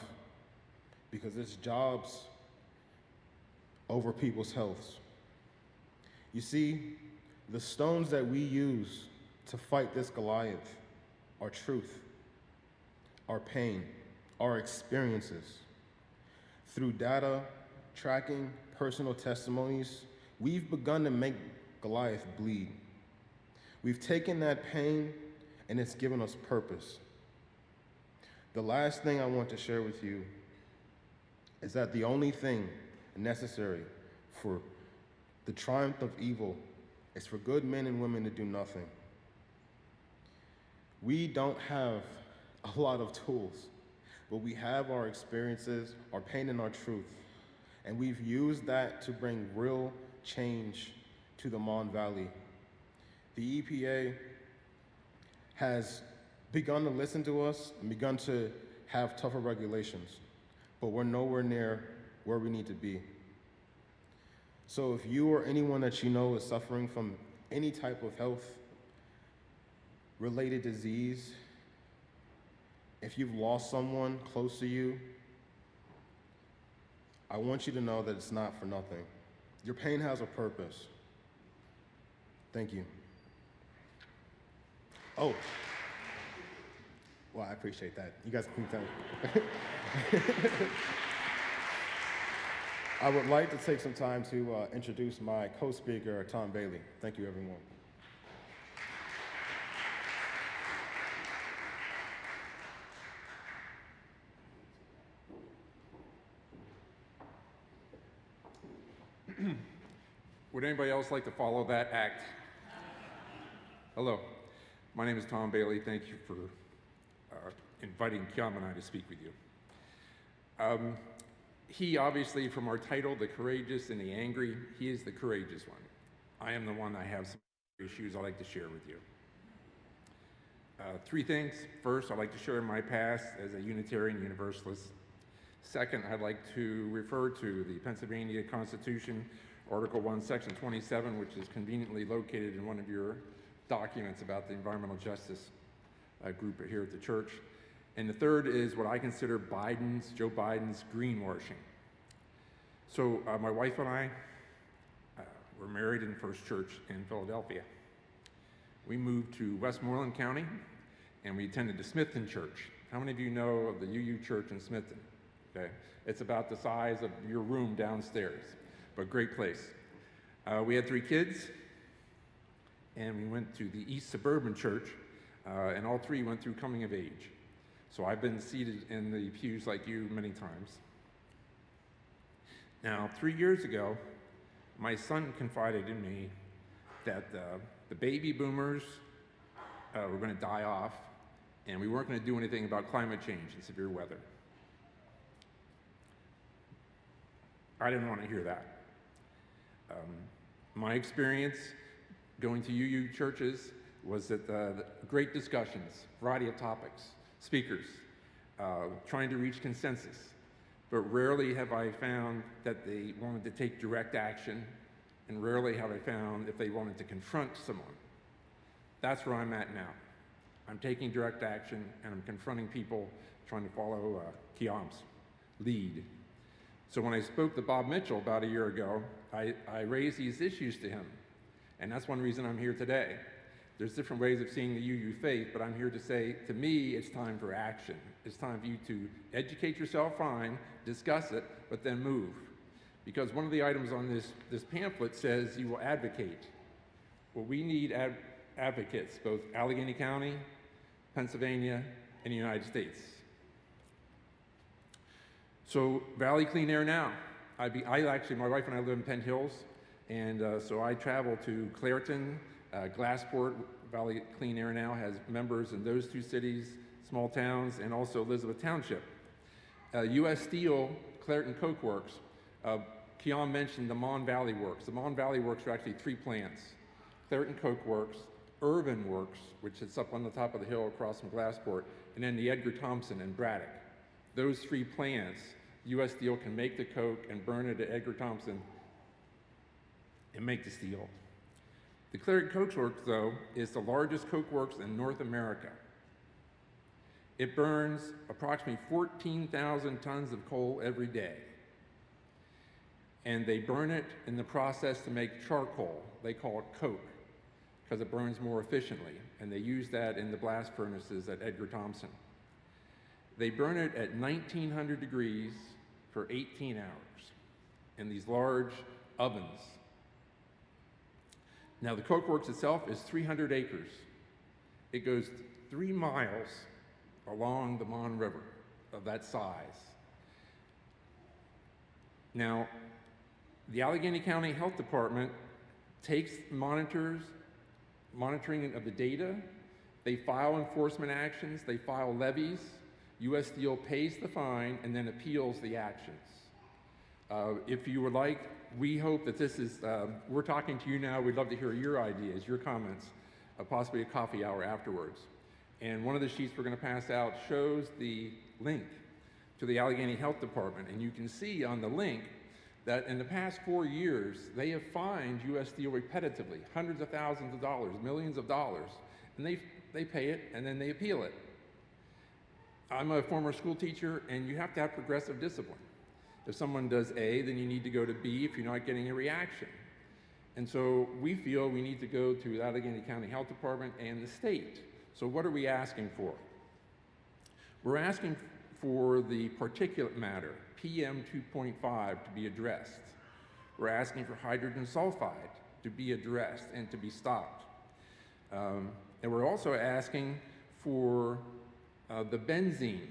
because it's jobs over people's health. You see, the stones that we use to fight this Goliath are truth, our pain, our experiences. Through data, tracking, personal testimonies, we've begun to make Goliath bleed. We've taken that pain and it's given us purpose. The last thing I want to share with you is that the only thing necessary for the triumph of evil is for good men and women to do nothing. We don't have a lot of tools, but we have our experiences, our pain and our truth, and we've used that to bring real change to the Mon Valley. The EPA has begun to listen to us and begun to have tougher regulations, but we're nowhere near where we need to be. So if you or anyone that you know is suffering from any type of health-related disease, if you've lost someone close to you, I want you to know that it's not for nothing. Your pain has a purpose. Thank you. Oh. Well, I appreciate that. You guys can tell. I would like to take some time to introduce my co-speaker, Tom Bailey. Thank you, everyone. Would anybody else like to follow that act? Hello, my name is Tom Bailey. Thank you for inviting Kiam and I to speak with you. He obviously, from our title, the courageous and the angry, he is the courageous one. I am the one that have some issues I'd like to share with you. 3 things. First, I'd like to share my past as a Unitarian Universalist. Second, I'd like to refer to the Pennsylvania Constitution, Article 1, Section 27, which is conveniently located in one of your documents about the environmental justice group here at the church. And the third is what I consider Joe Biden's greenwashing. So my wife and I were married in First Church in Philadelphia. We moved to Westmoreland County, and we attended the Smithton Church. How many of you know of the UU Church in Smithton? Okay, it's about the size of your room downstairs, but great place. We had 3 kids, and we went to the East Suburban Church, and all 3 went through coming of age. So I've been seated in the pews like you many times. Now, 3 years ago, my son confided in me that the baby boomers were going to die off, and we weren't going to do anything about climate change and severe weather. I didn't want to hear that. My experience going to UU churches was that the great discussions, variety of topics, speakers, trying to reach consensus, but rarely have I found that they wanted to take direct action, and rarely have I found if they wanted to confront someone. That's where I'm at now. I'm taking direct action, and I'm confronting people trying to follow Kiam's lead. So when I spoke to Bob Mitchell about a year ago, I raised these issues to him, and that's one reason I'm here today. There's different ways of seeing the UU faith, but I'm here to say, to me, it's time for action. It's time for you to educate yourself, fine, discuss it, but then move. Because one of the items on this pamphlet says you will advocate. Well, we need advocates, both Allegheny County, Pennsylvania, and the United States. So Valley Clean Air Now. Actually, my wife and I live in Penn Hills, and so I travel to Clairton, Glassport. Valley Clean Air Now has members in those 2 cities, small towns, and also Elizabeth Township. U.S. Steel, Clairton Coke Works. Kiam mentioned the Mon Valley Works. The Mon Valley Works are actually 3 plants. Clairton Coke Works, Irvin Works, which is up on the top of the hill across from Glassport, and then the Edgar Thompson and Braddock. Those 3 plants, U.S. Steel can make the coke and burn it at Edgar Thompson and make the steel. The Clairton Coke Works, though, is the largest coke works in North America. It burns approximately 14,000 tons of coal every day. And they burn it in the process to make charcoal. They call it coke because it burns more efficiently. And they use that in the blast furnaces at Edgar Thompson. They burn it at 1900 degrees for 18 hours in these large ovens. Now, the coke works itself is 300 acres. It goes 3 miles along the Mon River of that size. Now, the Allegheny County Health Department takes monitoring of the data. They file enforcement actions. They file levies. U.S. Steel pays the fine and then appeals the actions. If you would like, we hope that this is, we're talking to you now. We'd love to hear your ideas, your comments, possibly a coffee hour afterwards. And one of the sheets we're going to pass out shows the link to the Allegheny Health Department. And you can see on the link that in the past 4 years, they have fined U.S. Steel repetitively, hundreds of thousands of dollars, millions of dollars. And they pay it, and then they appeal it. I'm a former school teacher, and you have to have progressive discipline. If someone does A, then you need to go to B if you're not getting a reaction. And so we feel we need to go to the Allegheny County Health Department and the state. So what are we asking for? We're asking for the particulate matter, PM 2.5, to be addressed. We're asking for hydrogen sulfide to be addressed and to be stopped. And we're also asking for the benzene.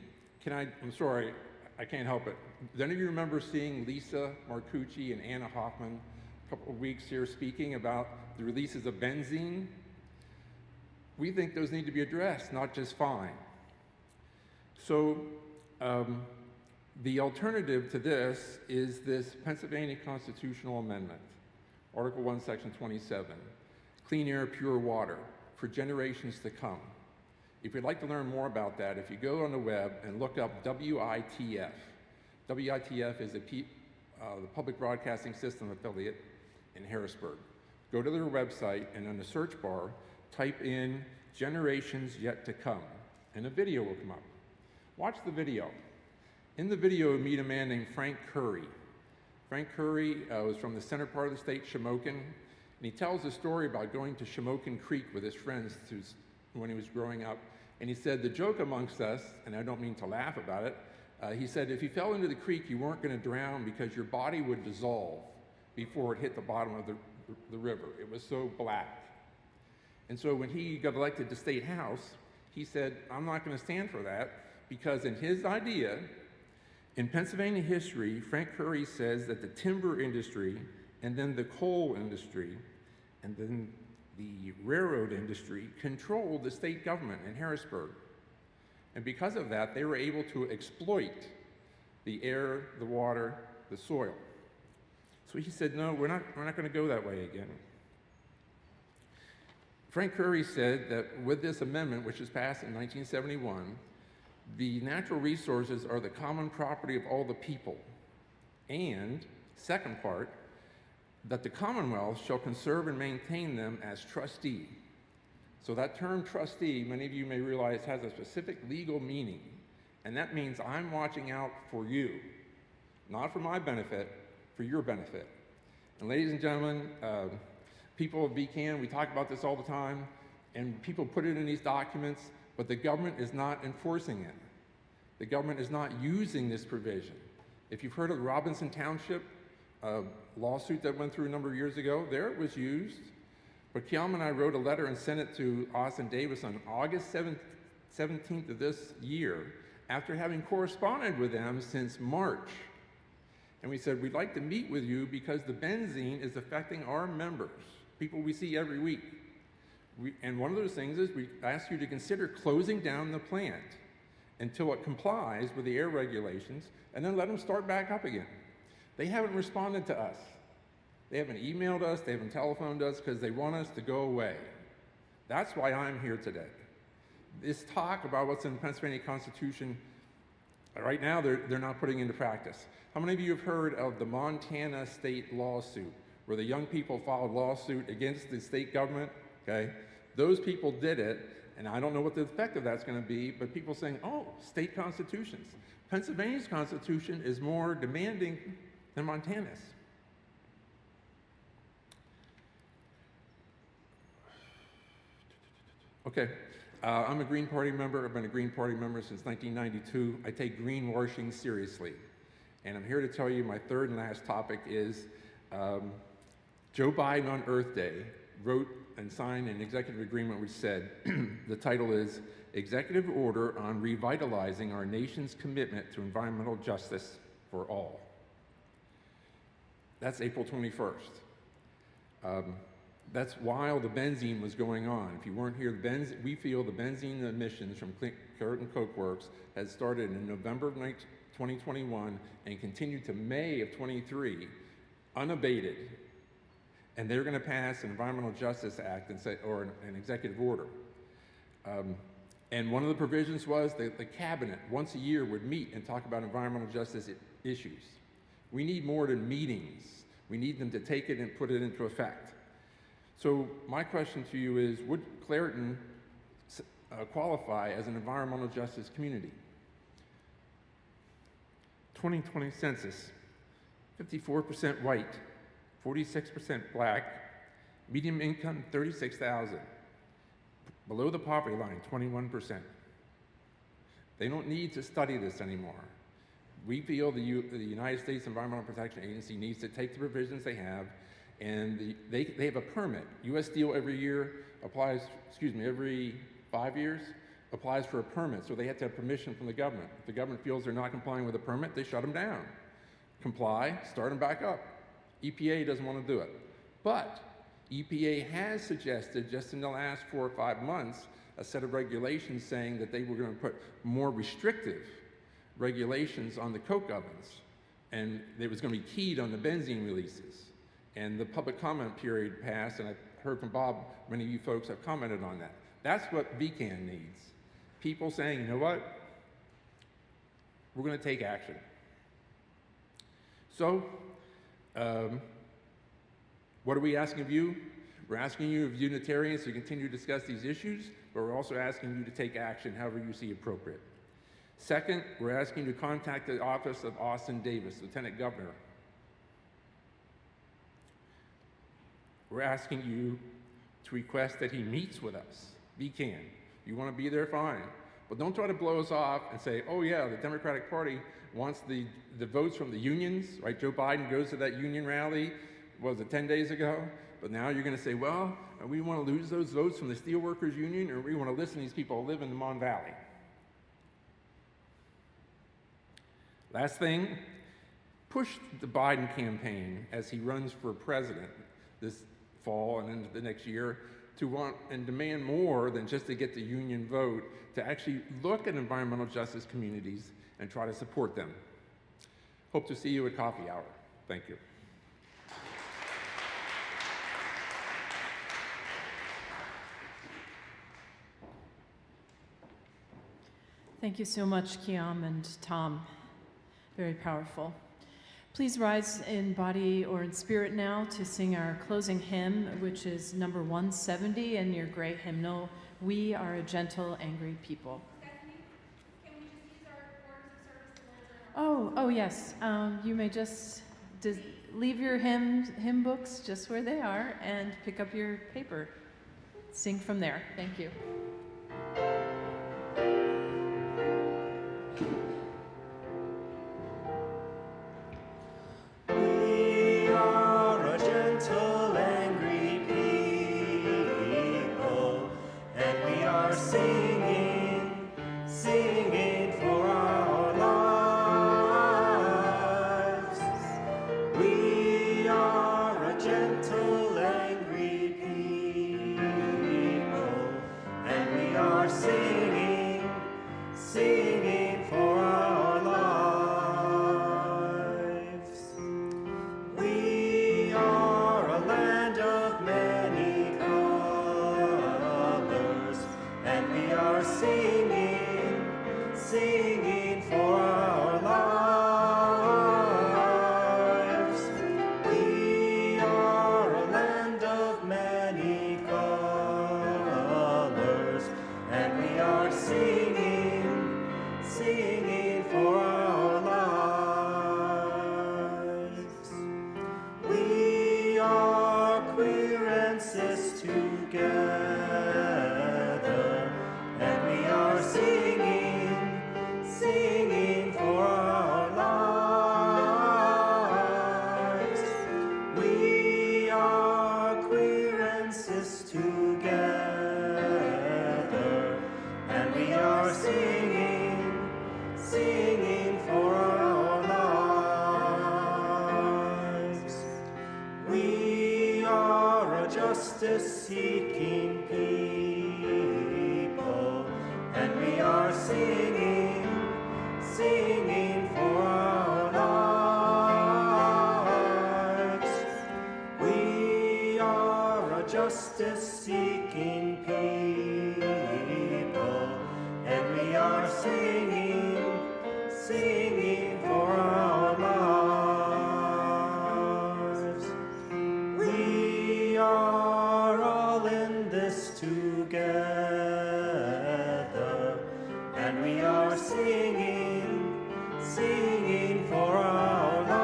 I'm sorry, I can't help it. Does any of you remember seeing Lisa Marcucci and Anna Hoffman a couple of weeks here speaking about the releases of benzene? We think those need to be addressed, not just fine. So the alternative to this is this Pennsylvania constitutional amendment, Article 1, Section 27, clean air, pure water for generations to come. If you'd like to learn more about that, if you go on the web and look up WITF. WITF is the Public Broadcasting System affiliate in Harrisburg. Go to their website and on the search bar, type in generations yet to come, and a video will come up. Watch the video. In the video, you meet a man named Frank Curry. Frank Curry was from the center part of the state, Shamokin, and he tells a story about going to Shamokin Creek with his friends when he was growing up. And he said, the joke amongst us, and I don't mean to laugh about it, he said, if you fell into the creek, you weren't going to drown because your body would dissolve before it hit the bottom the river. It was so black. And so when he got elected to State House, he said, I'm not going to stand for that, because in his idea, in Pennsylvania history, Frank Curry says that the timber industry, and then the coal industry, and then the railroad industry controlled the state government in Harrisburg. And because of that, they were able to exploit the air, the water, the soil. So he said, no, we're not going to go that way again. Frank Curry said that with this amendment, which was passed in 1971, the natural resources are the common property of all the people. And, second part, that the Commonwealth shall conserve and maintain them as trustee. So that term trustee, many of you may realize, has a specific legal meaning. And that means I'm watching out for you, not for my benefit, for your benefit. And ladies and gentlemen, people of VCAN, we talk about this all the time, and people put it in these documents, but the government is not enforcing it. The government is not using this provision. If you've heard of the Robinson Township lawsuit that went through a number of years ago, there it was used. But Kiam and I wrote a letter and sent it to Austin Davis on August 17th of this year, after having corresponded with them since March. And we said, we'd like to meet with you because the benzene is affecting our members, people we see every week. And one of those things is we ask you to consider closing down the plant until it complies with the air regulations, and then let them start back up again. They haven't responded to us. They haven't emailed us, they haven't telephoned us, because they want us to go away. That's why I'm here today. This talk about what's in the Pennsylvania Constitution, right now they're not putting into practice. How many of you have heard of the Montana state lawsuit, where the young people filed a lawsuit against the state government? Okay, those people did it, and I don't know what the effect of that's going to be, but people saying, oh, state constitutions. Pennsylvania's constitution is more demanding than Montana's. Okay, I'm a Green Party member. I've been a Green Party member since 1992. I take greenwashing seriously. And I'm here to tell you my third and last topic is Joe Biden on Earth Day wrote and signed an executive agreement which said, the title is Executive Order on Revitalizing Our Nation's Commitment to Environmental Justice for All. That's April 21st. That's while the benzene was going on. If you weren't here, we feel the benzene emissions from Clairton Coke Works has started in November of 2021 and continued to May of 23, unabated. And they're going to pass an Environmental Justice Act and say, or an executive order. And one of the provisions was that the cabinet once a year would meet and talk about environmental justice issues. We need more than meetings. We need them to take it and put it into effect. So my question to you is, would Clairton qualify as an environmental justice community? 2020 census, 54% white, 46% black, median income $36,000. Below the poverty line, 21%. They don't need to study this anymore. We feel the United States Environmental Protection Agency needs to take the provisions they have, and they have a permit. U.S. Steel every year applies, every 5 years applies for a permit, so they have to have permission from the government. If the government feels they're not complying with a permit, they shut them down. Comply, start them back up. EPA doesn't want to do it. But EPA has suggested, just in the last 4 or 5 months, a set of regulations saying that they were going to put more restrictive regulations on the coke ovens, and it was going to be keyed on the benzene releases. And the public comment period passed, and I've heard from Bob, many of you folks have commented on that. That's what VCAN needs. People saying, you know what? We're going to take action. So, what are we asking of you? We're asking you of Unitarians to continue to discuss these issues, but we're also asking you to take action however you see appropriate. Second, we're asking you to contact the office of Austin Davis, Lieutenant Governor. We're asking you to request that he meets with us. He can. If you want to be there, fine. But don't try to blow us off and say, oh yeah, the Democratic Party wants the votes from the unions, right? Joe Biden goes to that union rally, what was it, 10 days ago? But now you're going to say, well, we want to lose those votes from the Steelworkers Union, or we want to listen to these people who live in the Mon Valley. Last thing, push the Biden campaign as he runs for president this fall and into the next year to want and demand more than just to get the union vote, to actually look at environmental justice communities and try to support them. Hope to see you at coffee hour. Thank you. Thank you so much, Kiam and Tom. Very powerful. Please rise in body or in spirit now to sing our closing hymn, which is number 170 in your gray hymnal, We Are a Gentle, Angry People. Stephanie, can we just use our orders of service? Oh, yes. You may just leave your hymn books just where they are and pick up your paper. Sing from there. Thank you. We are a gentle, angry people, and we are singing, singing for our lives. We are a gentle, angry people, and we are singing, singing for our lives. We are a land of many colors, and we are singing, singing for our lives. We are a land of many colors, and we are singing, singing for our lives. We are queer and cis together, and we are singing, singing for our lives. We are queer and cis together, and we are singing, singing for our lives. We are a justice-seeking people, and we are singing, singing for our lives. We are a justice-seeking people, and we are singing, singing for our lives. We are all in this together, and we are singing, singing for our lives.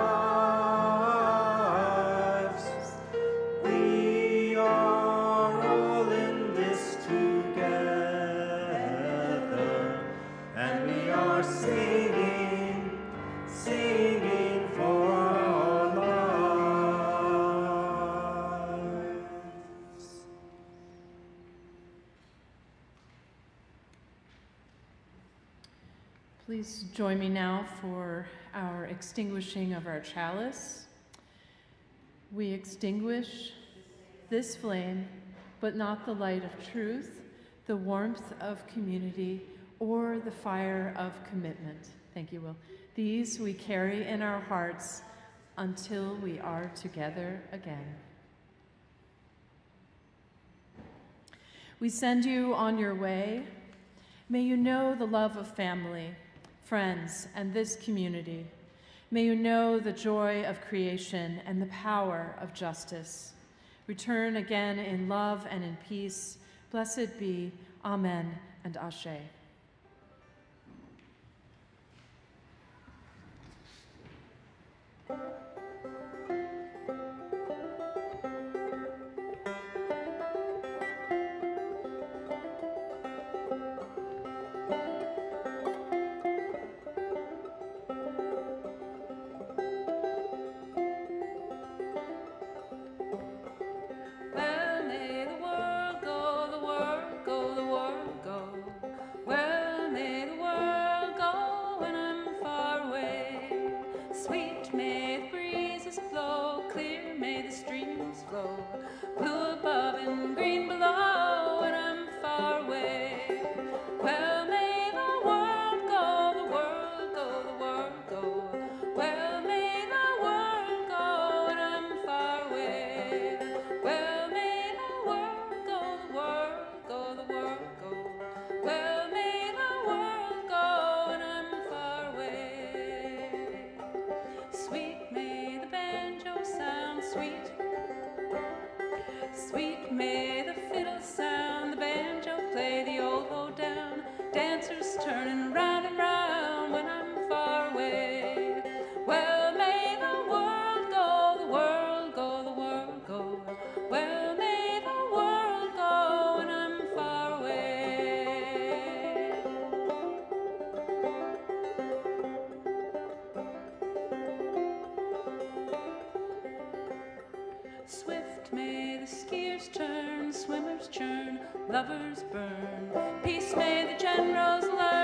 We are all in this together, and we are singing, singing for our lives. Please join me now for our extinguishing of our chalice. We extinguish this flame, but not the light of truth, the warmth of community, or the fire of commitment. Thank you, Will. These we carry in our hearts until we are together again. We send you on your way. May you know the love of family, friends, and this community. May you know the joy of creation and the power of justice. Return again in love and in peace. Blessed be. Amen and Ashe. lovers burn. Peace may the generals learn.